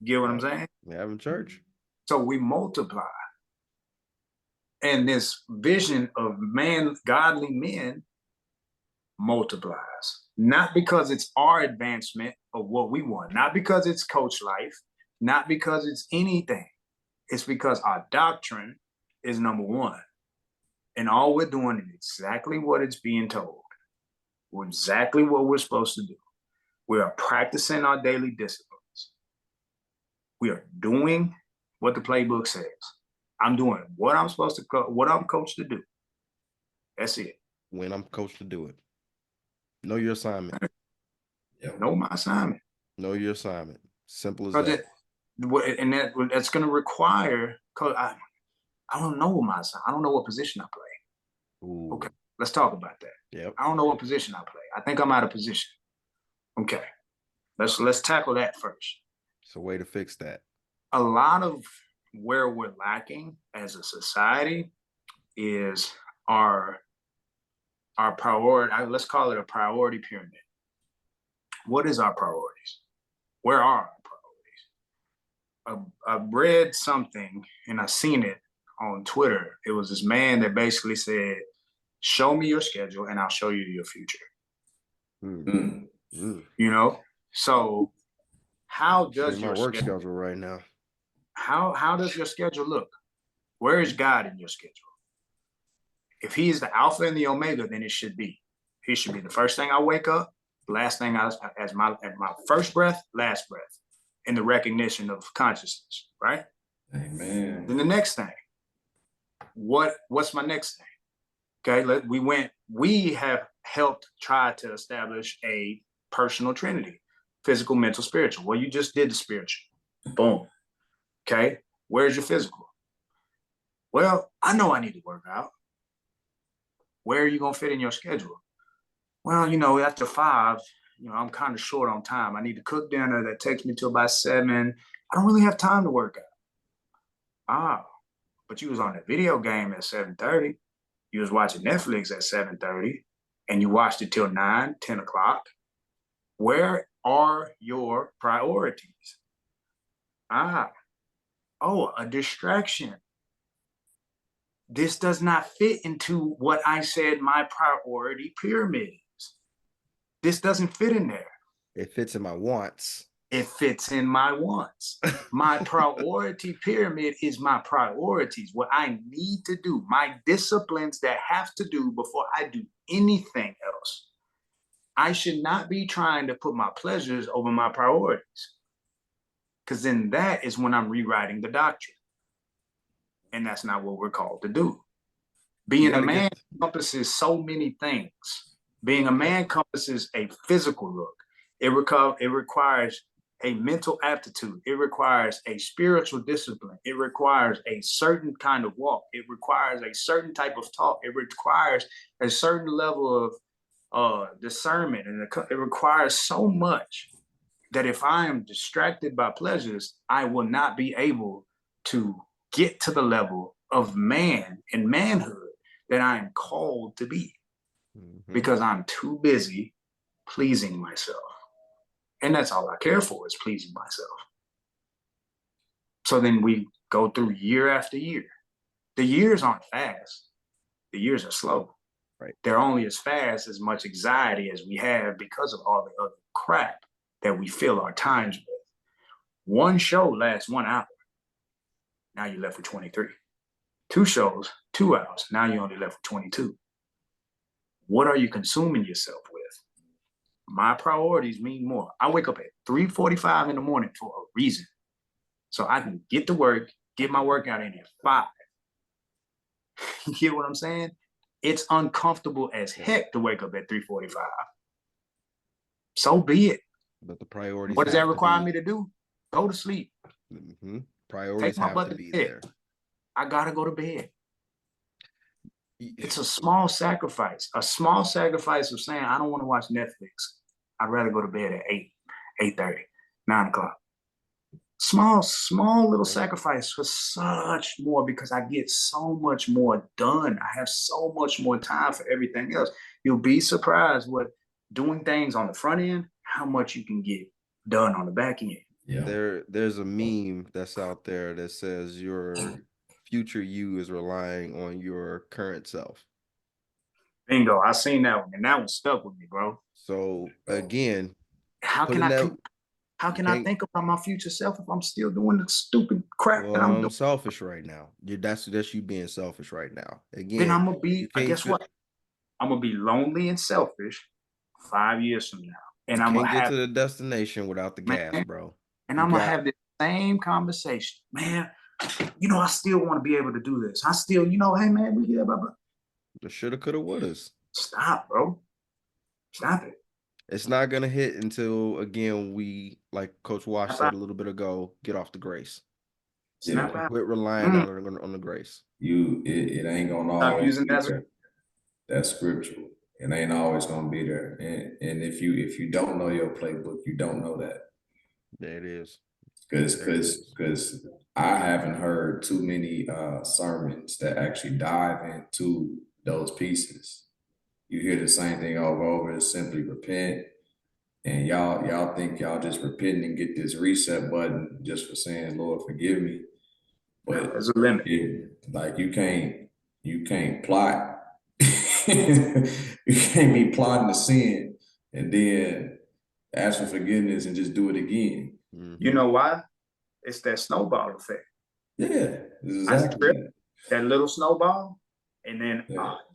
Speaker 2: Get what I'm saying?
Speaker 1: We have in church.
Speaker 2: So we multiply. And this vision of godly men multiplies. Not because it's our advancement of what we want, not because it's coach life, not because it's anything. It's because our doctrine is number 1. And all we're doing is exactly what it's being told. Exactly what we're supposed to do. We are practicing our daily disciplines. We are doing what the playbook says. I'm doing what I'm supposed to, what I'm coached to do. That's it.
Speaker 1: When I'm coached to do it. Know your assignment.
Speaker 2: Know my assignment.
Speaker 1: Know your assignment. Simple as that.
Speaker 2: And that's going to require, I don't know my assignment. I don't know what position I play. Ooh. Okay, let's talk about that.
Speaker 1: Yep.
Speaker 2: I don't know what position I play. I think I'm out of position. Okay, let's tackle that first.
Speaker 1: It's a way to fix that.
Speaker 2: A lot of where we're lacking as a society is our priority. Let's call it a priority pyramid. What is our priorities? Where are our priorities? I read something and I seen it on Twitter. It was this man that basically said, show me your schedule and I'll show you your future. You know, so how does your
Speaker 1: work schedule right now?
Speaker 2: How does your schedule look? Where is God in your schedule? If he is the Alpha and the Omega, then it should be. He should be the first thing I wake up, last thing as my first breath, last breath, in the recognition of consciousness, right?
Speaker 3: Amen.
Speaker 2: Then the next thing, what's my next thing? Okay, we have helped try to establish a personal trinity, physical, mental, spiritual. Well, you just did the spiritual. Boom. Okay. Where's your physical? Well, I know I need to work out. Where are you going to fit in your schedule? Well, after 5, I'm kind of short on time. I need to cook dinner. That takes me till about 7. I don't really have time to work out. Ah, but you was on a video game at 7:30. You was watching Netflix at 7:30, and you watched it till 9, 10 o'clock. Where are your priorities? Oh, a distraction. This does not fit into what I said my priority pyramid is. This doesn't fit in there.
Speaker 1: It fits in my wants.
Speaker 2: It fits in my wants. My priority pyramid is my priorities, what I need to do, my disciplines that have to do before I do anything else. I should not be trying to put my pleasures over my priorities, because then that is when I'm rewriting the doctrine. And that's not what we're called to do. Being a man encompasses so many things. Being a man encompasses a physical look. It requires a mental aptitude. It requires a spiritual discipline. It requires a certain kind of walk. It requires a certain type of talk. It requires a certain level of discernment. And it requires so much that if I am distracted by pleasures, I will not be able to get to the level of man and manhood that I am called to be, because I'm too busy pleasing myself. And that's all I care for, is pleasing myself. So then we go through year after year. The years aren't fast. The years are slow.
Speaker 1: Right.
Speaker 2: They're only as fast as much anxiety as we have because of all the other crap that we fill our times with. One show lasts 1 hour. Now you're left with 23. 2 shows, 2 hours. Now you're only left with 22. What are you consuming yourself with? My priorities mean more. I wake up at 3:45 in the morning for a reason, so I can get to work, get my workout in at 5. You get what I'm saying? It's uncomfortable as heck to wake up at 3:45. So be it.
Speaker 1: But the priorities.
Speaker 2: What does that require me to do? Go to sleep.
Speaker 1: Priorities have to be there.
Speaker 2: I gotta go to bed. It's a small sacrifice. A small sacrifice of saying, I don't want to watch Netflix. I'd rather go to bed at 8, 8:30, 9 o'clock. Small little sacrifice for such more, because I get so much more done. I have so much more time for everything else. You'll be surprised what doing things on the front end, how much you can get done on the back end.
Speaker 3: Yeah.
Speaker 1: There's a meme that's out there that says your future you is relying on your current self.
Speaker 2: Bingo. I seen that one, and that one stuck with me, bro.
Speaker 1: So again,
Speaker 2: how can I think about my future self if I'm still doing the stupid crap that I'm doing?
Speaker 1: Selfish right now. That's you being selfish right now. Again,
Speaker 2: then I'm gonna be. Guess what? I'm gonna be lonely and selfish 5 years from now, and I'm gonna
Speaker 1: get to the destination without the gas, bro.
Speaker 2: And I'm gonna have the same conversation, man. I still want to be able to do this. I still, hey man, we here, blah blah.
Speaker 1: The shoulda, coulda, wouldas.
Speaker 2: Stop, bro. Stop it.
Speaker 1: It's not gonna hit until, again, we, like Coach Wash said a little bit ago, get off the grace. Quit relying on the grace.
Speaker 3: It ain't gonna always be there. That's scriptural. It ain't always gonna be there. And if you don't know your playbook, you don't know that.
Speaker 1: There it is.
Speaker 3: Because I haven't heard too many sermons that actually dive into those pieces. You hear the same thing over, it's simply repent. And y'all think y'all just repent and get this reset button just for saying, Lord, forgive me. But
Speaker 2: there's a limit.
Speaker 3: Like you can't plot. You can't be plotting a sin and then ask for forgiveness and just do it again.
Speaker 2: You know why? It's that snowball effect.
Speaker 3: Yeah, exactly.
Speaker 2: That little snowball, and then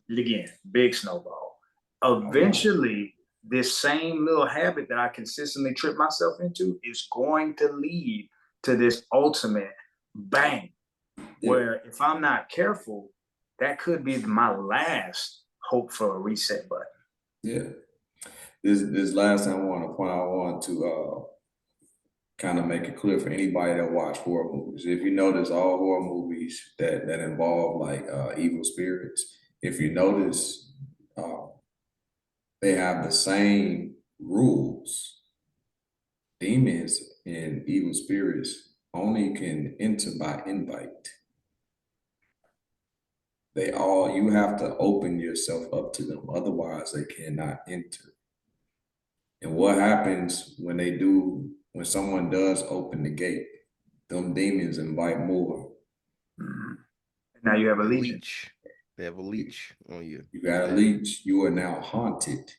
Speaker 2: again, big snowball. Eventually, this same little habit that I consistently trip myself into is going to lead to this ultimate bang, where if I'm not careful, that could be my last hope for a reset button.
Speaker 3: Yeah. This last thing I want to point out, I want to kind of make it clear for anybody that watch horror movies. If you notice, all horror movies that involve like evil spirits, if you notice, they have the same rules. Demons and evil spirits only can enter by invite. You have to open yourself up to them, otherwise they cannot enter. And what happens when someone does open the gate, them demons invite more.
Speaker 2: Mhm. Now you have a legion.
Speaker 1: Leech. They have a leech on you.
Speaker 3: You got a leech, you are now haunted.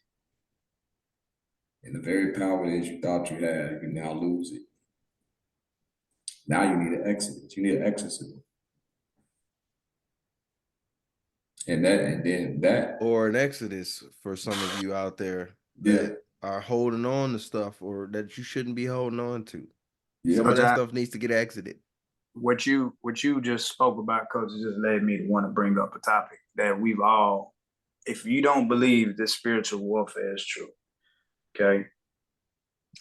Speaker 3: And the very power that you thought you had, you now lose it. Now you need an exit. You need an exorcism. And then that
Speaker 1: Or an exodus for some of you out there that are holding on to stuff or that you shouldn't be holding on to. Some of that stuff needs to get exited.
Speaker 2: What you just spoke about, Coach, just led me to want to bring up a topic that we've all, if you don't believe this spiritual warfare is true, okay,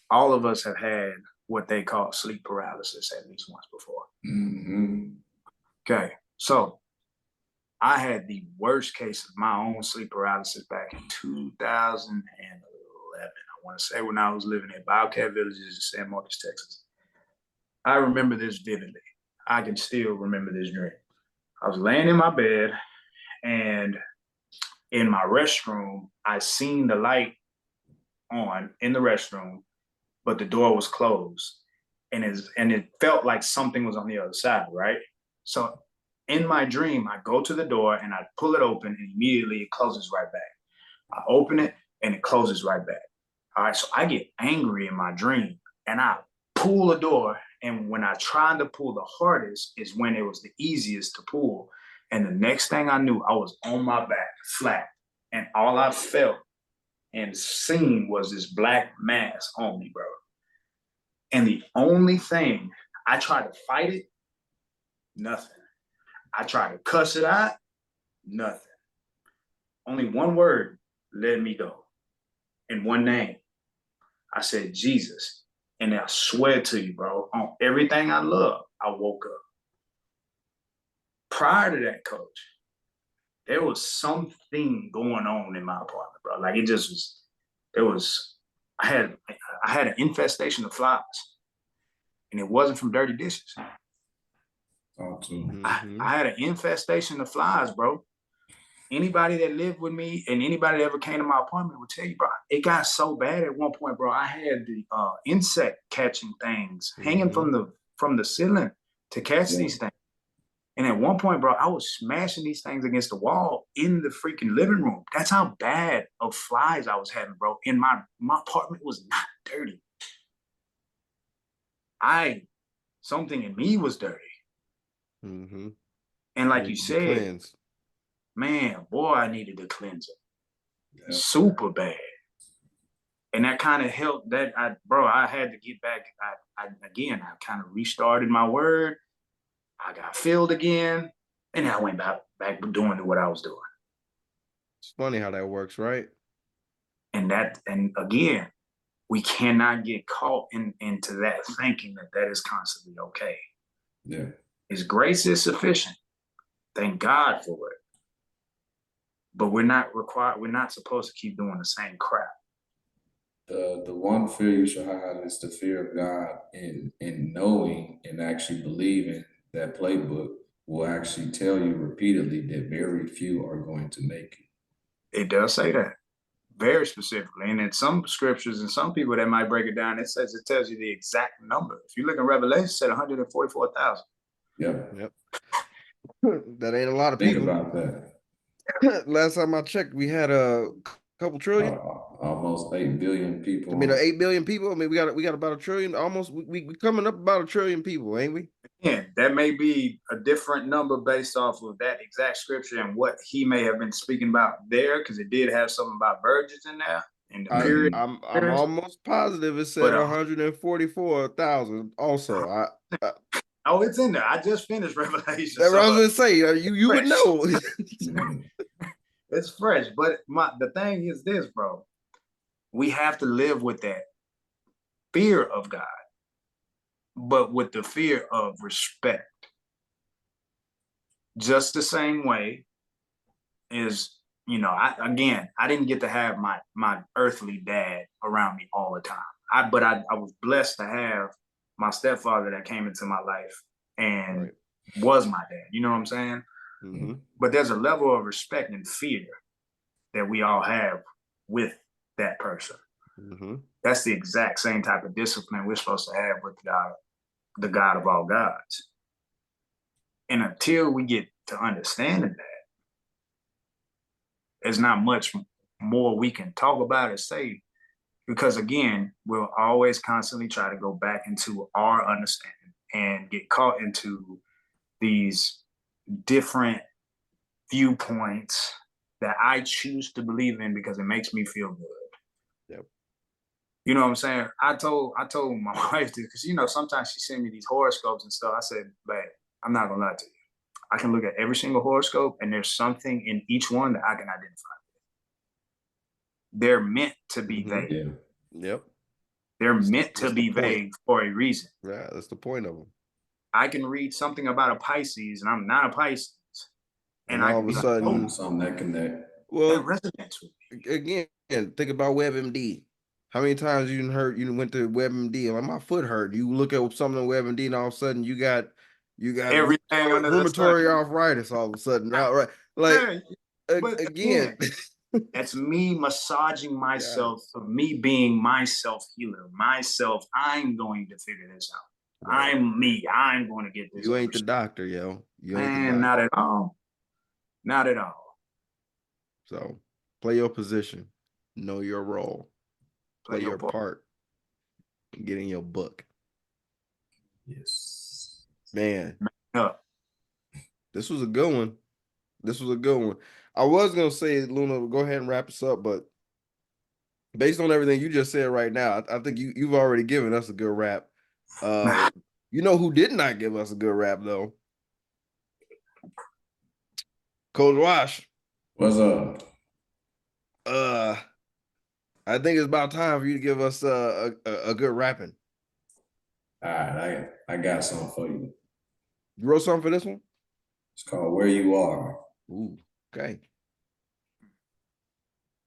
Speaker 2: all of us have had what they call sleep paralysis at least once before.
Speaker 3: Mm-hmm.
Speaker 2: Okay, so I had the worst case of my own sleep paralysis back in 2011. I want to say when I was living in Bobcat Villages in San Marcos, Texas. I remember this vividly. I can still remember this dream. I was laying in my bed, and in my restroom, I seen the light on in the restroom, but the door was closed. And it felt like something was on the other side, right? So in my dream, I go to the door and I pull it open, and immediately it closes right back. I open it and it closes right back. All right, so I get angry in my dream and I pull the door. And when I tried to pull the hardest is when it was the easiest to pull. And the next thing I knew, I was on my back flat. And all I felt and seen was this black mass on me, bro. And the only thing, I tried to fight it, nothing. I tried to cuss it out, nothing. Only one word let me go, and one name. I said, Jesus. And I swear to you, bro, on everything I love, I woke up. Prior to that, Coach, there was something going on in my apartment, bro. Like I had an infestation of flies, and it wasn't from dirty dishes.
Speaker 3: Mm-hmm.
Speaker 2: I had an infestation of flies, bro. Anybody that lived with me and anybody that ever came to my apartment would tell you, bro, it got so bad at one point, bro. I had the insect catching things hanging from the ceiling to catch these things. And at one point, bro, I was smashing these things against the wall in the freaking living room. That's how bad of flies I was having, bro. And my apartment was not dirty. Something in me was dirty.
Speaker 1: Mm-hmm.
Speaker 2: And like you said,
Speaker 1: cleanse.
Speaker 2: Man, boy, I needed a cleanser. Super bad. And that kind of helped that I had to get back. I kind of restarted my word. I got filled again. And I went back doing what I was doing.
Speaker 1: It's funny how that works, right?
Speaker 2: And again, we cannot get caught into that thinking that is constantly okay.
Speaker 3: Yeah.
Speaker 2: His grace is sufficient. Thank God for it. But we're not supposed to keep doing the same crap.
Speaker 3: The one fear you should have is the fear of God, and knowing and actually believing that playbook will actually tell you repeatedly that very few are going to make it.
Speaker 2: It does say that very specifically. And in some scriptures and some people that might break it down, it tells you the exact number. If you look in Revelation, it said 144,000.
Speaker 3: Yep.
Speaker 1: That ain't a lot of
Speaker 3: Think
Speaker 1: people.
Speaker 3: about that.
Speaker 1: Last time I checked, we had a couple trillion.
Speaker 3: Almost 8 billion people.
Speaker 1: I mean, 8 billion people. I mean, we got about a trillion. Almost, we coming up about a trillion people, ain't we?
Speaker 2: Yeah, that may be a different number based off of that exact scripture and what he may have been speaking about there, because it did have something about virgins in there. In the period,
Speaker 1: I'm almost positive it said 144,000. Also,
Speaker 2: oh, it's in there. I just finished Revelation.
Speaker 1: That's what I was gonna say. You would know.
Speaker 2: It's fresh, but the thing is this, bro. We have to live with that fear of God. but with the fear of respect. Just the same way is, you know, I didn't get to have my earthly dad around me all the time. But I was blessed to have my stepfather that came into my life and was my dad. You know what I'm saying?
Speaker 1: Mm-hmm.
Speaker 2: But there's a level of respect and fear that we all have with that person.
Speaker 1: Mm-hmm.
Speaker 2: That's the exact same type of discipline we're supposed to have with God, the God of all gods. And until we get to understanding that, there's not much more we can talk about or say, because again, we'll always constantly try to go back into our understanding and get caught into these different viewpoints that I choose to believe in because it makes me feel good.
Speaker 1: Yep.
Speaker 2: You know what I'm saying? I told my wife this, because, you know, sometimes she send me these horoscopes and stuff. I said, babe, I'm not gonna lie to you. I can look at every single horoscope and there's something in each one that I can identify with. They're meant to be vague.
Speaker 3: Yeah.
Speaker 1: Yep.
Speaker 2: They're meant to
Speaker 1: That's
Speaker 2: be
Speaker 1: the point.
Speaker 2: vague for a reason.
Speaker 1: Yeah, that's the point of them.
Speaker 2: I can read something about a Pisces and I'm not a Pisces.
Speaker 1: And
Speaker 2: I
Speaker 1: all
Speaker 2: can
Speaker 1: of a
Speaker 2: be
Speaker 1: sudden,
Speaker 2: like,
Speaker 3: something that connect.
Speaker 2: that
Speaker 1: well,
Speaker 2: resonates with me.
Speaker 1: again, think about WebMD. How many times you went to WebMD and like my foot hurt? You look at something on WebMD and all of a sudden you got
Speaker 2: Everything under the sun.
Speaker 1: rheumatoid arthritis all of a sudden, right? Like
Speaker 2: Yeah, but
Speaker 1: again,
Speaker 2: that's me massaging myself, for me being my self healer, myself. I'm going to figure this out.
Speaker 1: Right.
Speaker 2: I'm me. I'm going to get this.
Speaker 1: You ain't the doctor, yo. You ain't the
Speaker 2: Man,
Speaker 1: doctor.
Speaker 2: not at all. Not at all.
Speaker 1: So play your position, know your role, play your part, and get in your book.
Speaker 3: Yes.
Speaker 1: Man,
Speaker 2: Yeah.
Speaker 1: this was a good one. This was a good one. I was gonna say, Luna, go ahead and wrap us up, but based on everything you just said right now, I think you've already given us a good wrap. You know who did not give us a good wrap though? Coach Wash.
Speaker 3: What's up?
Speaker 1: I think it's about time for you to give us a good rapping.
Speaker 3: All right, I got something for you.
Speaker 1: You wrote something for this one?
Speaker 3: It's called Where You Are.
Speaker 1: Ooh, okay.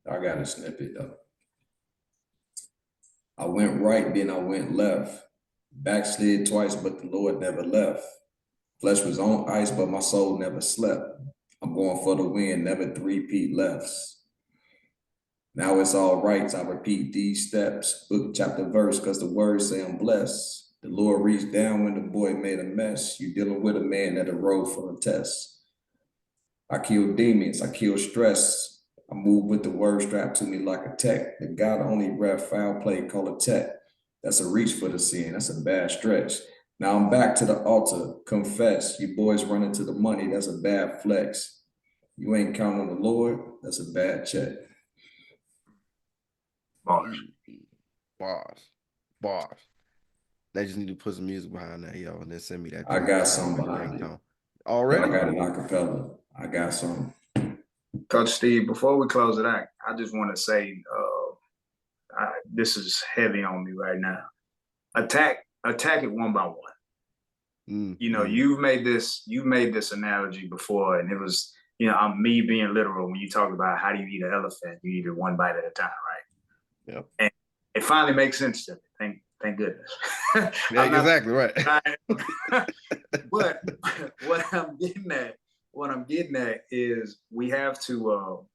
Speaker 3: I got a snippet though. I went right, then I went left. Backslid twice, but the Lord never left. Flesh was on ice, but my soul never slept. I'm going for the win, never three-peat lefts. Now it's all right, I repeat these steps, book, chapter, verse, because the words say I'm blessed. The Lord reached down when the boy made a mess. You dealing with a man that arose from a test. I kill demons, I kill stress. I move with the word strapped to me like a tech. The God only ref foul play, call it tech. That's a reach for the sin, that's a bad stretch. Now I'm back to the altar, confess. You boys run into the money, that's a bad flex. You ain't counting on the Lord, that's a bad check.
Speaker 1: Bars. They just need to put some music behind that, yo, and then send me that.
Speaker 3: I got some behind it.
Speaker 1: Already?
Speaker 3: I got it a cappella. I got some.
Speaker 2: Coach Steve, before we close it out, I just want to say this is heavy on me right now. Attack it one by one. You know, you've made this analogy before, and it was, you know, I'm me being literal when you talk about how do you eat an elephant, you eat it one bite at a time, right?
Speaker 1: Yep.
Speaker 2: And it finally makes sense to me. Thank goodness.
Speaker 1: Yeah, exactly right.
Speaker 2: But what I'm getting at is we have to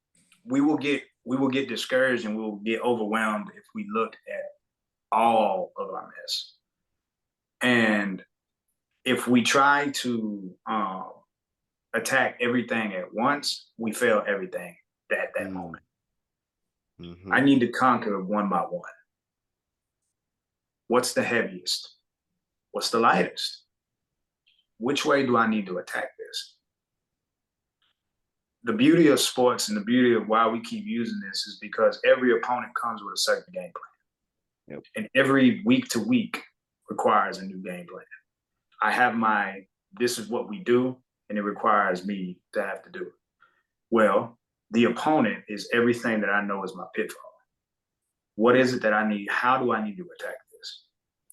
Speaker 2: we will get discouraged and we'll get overwhelmed if we look at all of our mess. And if we try to attack everything at once, we fail everything at that moment. I need to conquer one by one. What's the heaviest? What's the lightest? Which way do I need to attack this? The beauty of sports and the beauty of why we keep using this is because every opponent comes with a certain game plan.
Speaker 1: Yep.
Speaker 2: And every week to week requires a new game plan. I have this is what we do, and it requires me to have to do it. Well, the opponent is everything that I know is my pitfall. What is it that I need? How do I need to attack this?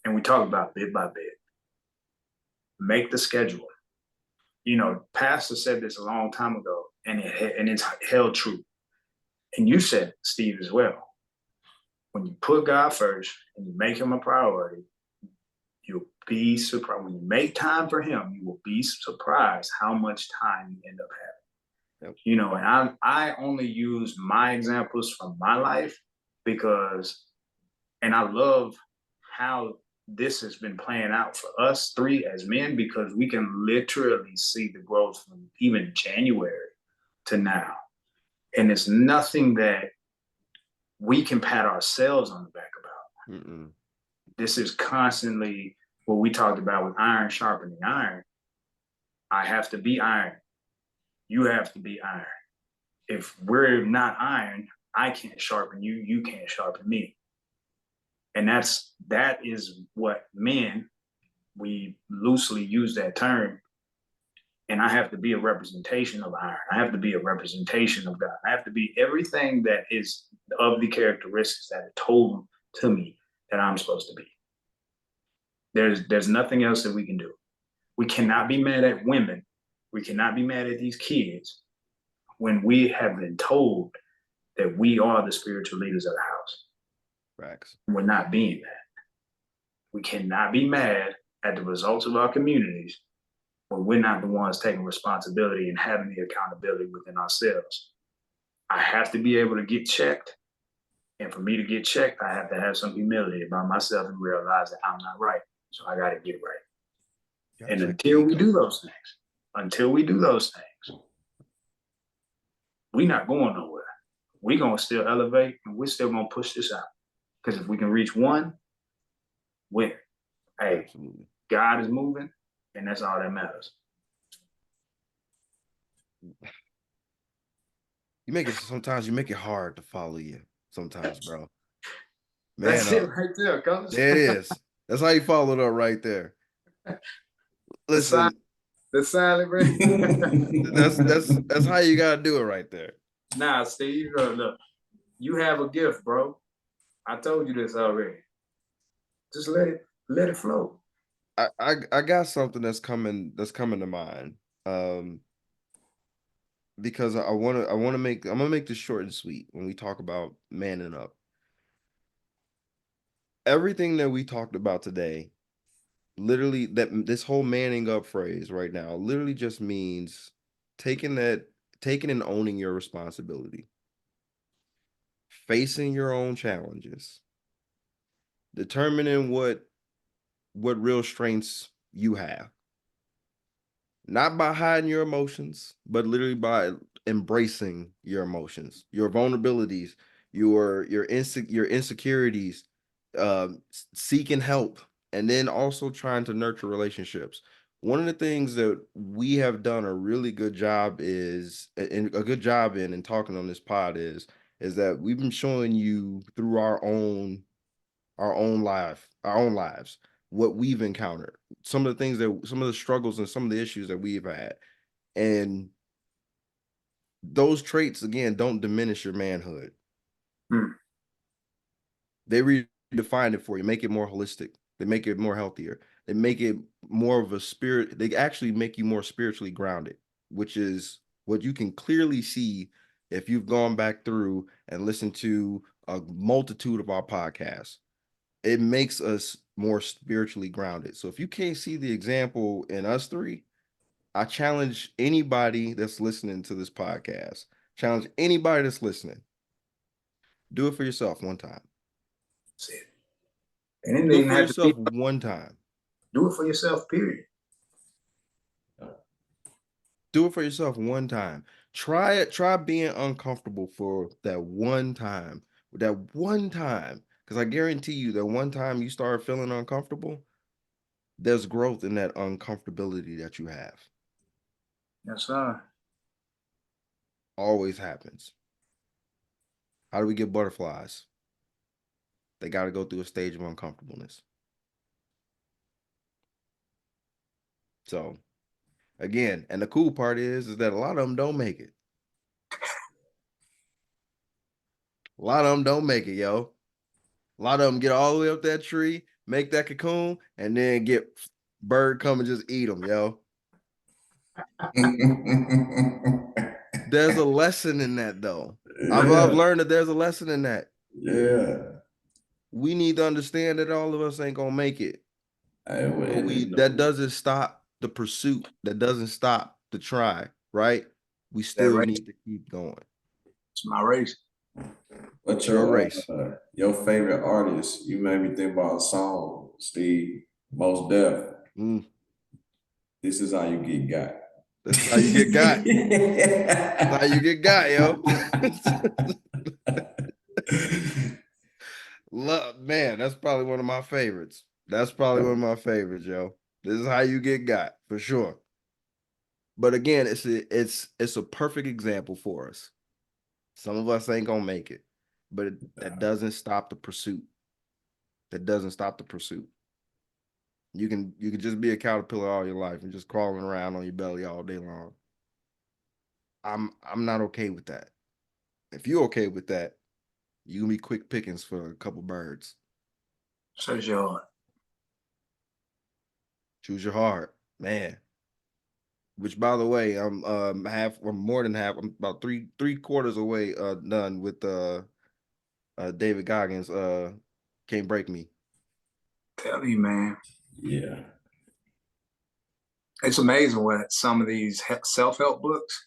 Speaker 2: And we talk about bit by bit. make the schedule. You know, Pastor said this a long time ago, and it's held true. And you said, Steve, as well. When you put God first and you make him a priority, you'll be surprised. When you make time for him, you will be surprised how much time you end up having. Yep. You know, and I only use my examples from my life because, and I love how this has been playing out for us three as men, because we can literally see the growth from even January to now. And it's nothing that we can pat ourselves on the back about. Mm-mm. This is constantly what we talked about with iron sharpening iron. I have to be iron. You have to be iron. If we're not iron, I can't sharpen you. You can't sharpen me. And that is what men, we loosely use that term. And I have to be a representation of iron. I have to be a representation of God. I have to be everything that is of the characteristics that are told to me that I'm supposed to be. There's nothing else that we can do. We cannot be mad at women. We cannot be mad at these kids when we have been told that we are the spiritual leaders of the house.
Speaker 1: Facts.
Speaker 2: We're not being that. We cannot be mad at the results of our communities when we're not the ones taking responsibility and having the accountability within ourselves. I have to be able to get checked. And for me to get checked, I have to have some humility about myself and realize that I'm not right. So I got to get right. And until we do those things, we're not going nowhere. We're going to still elevate, and we're still going to push this out. Because if we can reach one, win. Hey, absolutely. God is moving, and that's all that matters.
Speaker 1: Sometimes you make it hard to follow you. Sometimes, bro.
Speaker 2: Man, that's it right there, coach.
Speaker 1: There it is. That's how you followed up right there. Listen,
Speaker 2: the silent break.
Speaker 1: that's how you gotta do it right there.
Speaker 2: Nah, Steve, look, you have a gift, bro. I told you this already. Just let it flow.
Speaker 1: I got something that's coming to mind. Because I'm gonna make this short and sweet when we talk about manning up. Everything that we talked about today, literally, that this whole manning up phrase right now literally just means taking and owning your responsibility, facing your own challenges, determining what real strengths you have, not by hiding your emotions, but literally by embracing your emotions, your vulnerabilities, your insecurities, seeking help, and then also trying to nurture relationships. One of the things that we have done a really good job in talking on this pod is that we've been showing you through our own lives what we've encountered, some of the struggles and some of the issues that we've had. And those traits, again, don't diminish your manhood. They redefine it for you, make it more holistic. They make it more healthier. They make it more of a spirit. They actually make you more spiritually grounded, which is what you can clearly see if you've gone back through and listened to a multitude of our podcasts. It makes us more spiritually grounded. So if you can't see the example in us three, I challenge anybody that's listening to this podcast, do it for yourself one time.
Speaker 2: That's it.
Speaker 1: And do it for yourself one time.
Speaker 2: Do it for yourself, period.
Speaker 1: Do it for yourself one time. Try it. Try being uncomfortable for that one time. Because I guarantee you that one time you start feeling uncomfortable, there's growth in that uncomfortability that you have.
Speaker 2: Yes, sir.
Speaker 1: Always happens. How do we get butterflies? They got to go through a stage of uncomfortableness. So, again, and the cool part is that a lot of them don't make it. A lot of them don't make it, yo. A lot of them get all the way up that tree, make that cocoon, and then get Bird come and just eat them, yo. There's a lesson in that, though. I've learned that there's a lesson in that.
Speaker 3: Yeah.
Speaker 1: We need to understand that all of us ain't gonna make it. That doesn't stop the pursuit. That doesn't stop the try, right? We still need to keep going.
Speaker 2: It's my race.
Speaker 3: What's
Speaker 1: Your race?
Speaker 3: Your favorite artist? You made me think about a song, Steve. Mos Def. This is how you get got.
Speaker 1: This is how you get got. That's how you get got, yo. Man, that's probably one of my favorites. That's probably one of my favorites, yo. This is how you get got, for sure. But again, it's a perfect example for us. Some of us ain't gonna make it, but that doesn't stop the pursuit. That doesn't stop the pursuit. You can just be a caterpillar all your life and just crawling around on your belly all day long. I'm not okay with that. If you're okay with that, you can be quick pickings for a couple birds.
Speaker 2: Choose your heart.
Speaker 1: Choose your heart, man. Which, by the way, I'm more than half. I'm about three quarters away done with David Goggins. Can't Break Me.
Speaker 2: Tell you, man.
Speaker 3: Yeah.
Speaker 2: It's amazing what some of these self-help books,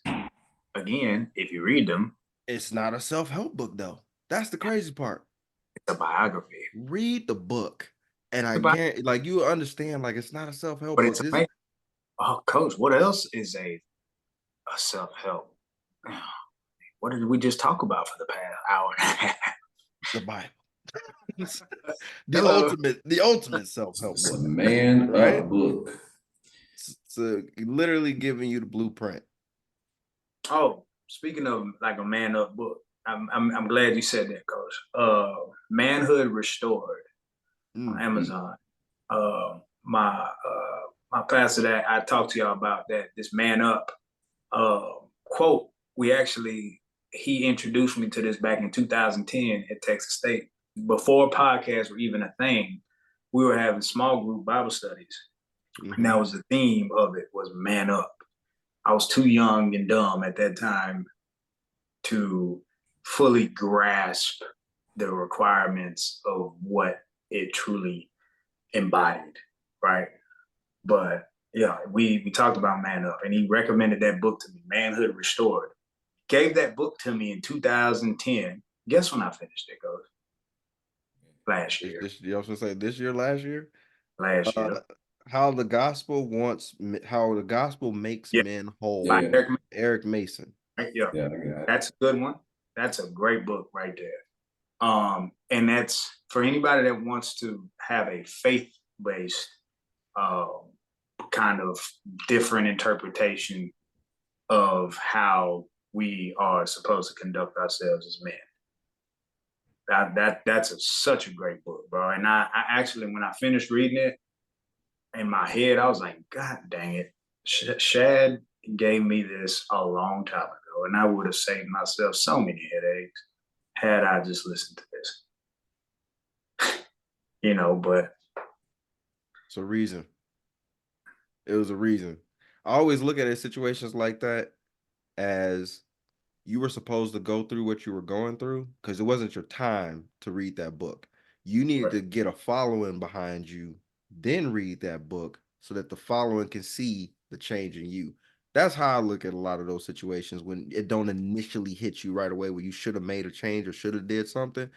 Speaker 2: again, if you read them.
Speaker 1: It's not a self-help book, though. That's the crazy part.
Speaker 2: It's a biography.
Speaker 1: Read the book, and I guarantee, like, you understand, like, it's not a self-help book.
Speaker 2: It's amazing. Oh, Coach, what else is a self-help? What did we just talk about for the past hour and a half?
Speaker 1: The Bible. the ultimate self-help book.
Speaker 3: A man up book.
Speaker 1: So literally giving you the blueprint.
Speaker 2: Oh, speaking of like a man up book, I'm glad you said that, Coach. Manhood Restored on Amazon. My pastor that I talked to y'all about, that this man up quote, he introduced me to this back in 2010 at Texas State. Before podcasts were even a thing, we were having small group Bible studies. And that was the theme of it, was man up. I was too young and dumb at that time to fully grasp the requirements of what it truly embodied, right? But yeah, we talked about man up, and he recommended that book to me, Manhood Restored. Gave that book to me in 2010. Guess when I finished it, Coach? Last year.
Speaker 1: You also say this year, last year?
Speaker 2: Last year.
Speaker 1: How the Gospel Makes Men Whole.
Speaker 3: Yeah.
Speaker 1: Eric Mason.
Speaker 2: Yeah, that's a good one. That's a great book right there. And that's for anybody that wants to have a faith-based kind of different interpretation of how we are supposed to conduct ourselves as men. That's such a great book, bro. And I actually, when I finished reading it, in my head, I was like, God dang it. Shad gave me this a long time ago, and I would have saved myself so many headaches had I just listened to this. But
Speaker 1: it's a reason. It was a reason. I always look at situations like that as you were supposed to go through what you were going through, because it wasn't your time to read that book. You needed to get a following behind you, then read that book so that the following can see the change in you. That's how I look at a lot of those situations when it don't initially hit you right away, where you should have made a change or should have did something.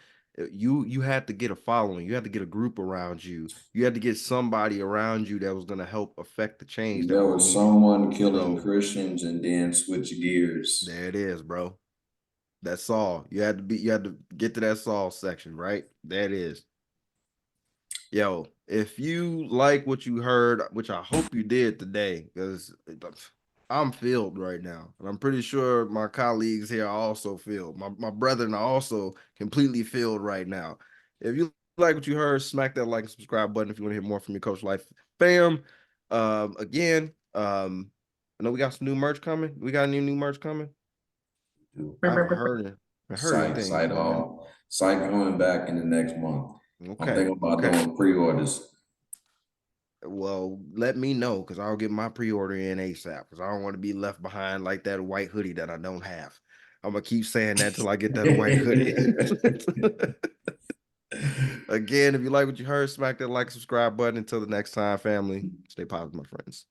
Speaker 1: You had to get a following. You had to get a group around you. You had to get somebody around you that was going to help affect the change.
Speaker 3: There was someone killing Christians and then switch gears.
Speaker 1: There it is, bro. That's Saul. You had to get to that Saul section, right? There it is. Yo, if you like what you heard, which I hope you did today, because I'm filled right now, and I'm pretty sure my colleagues here are also filled. My brethren are also completely filled right now. If you like what you heard, smack that like and subscribe button if you want to hear more from your Coach Life fam. Again, I know we got some new merch coming. We got any new merch coming? I haven't heard it.
Speaker 3: Site coming back in the next month.
Speaker 1: Okay.
Speaker 3: I'm thinking about doing pre-orders.
Speaker 1: Well, let me know because I'll get my pre-order in ASAP because I don't want to be left behind like that white hoodie that I don't have. I'm gonna keep saying that till I get that white hoodie. Again, if you like what you heard, smack that like, subscribe button. Until the next time, family, stay positive, my friends.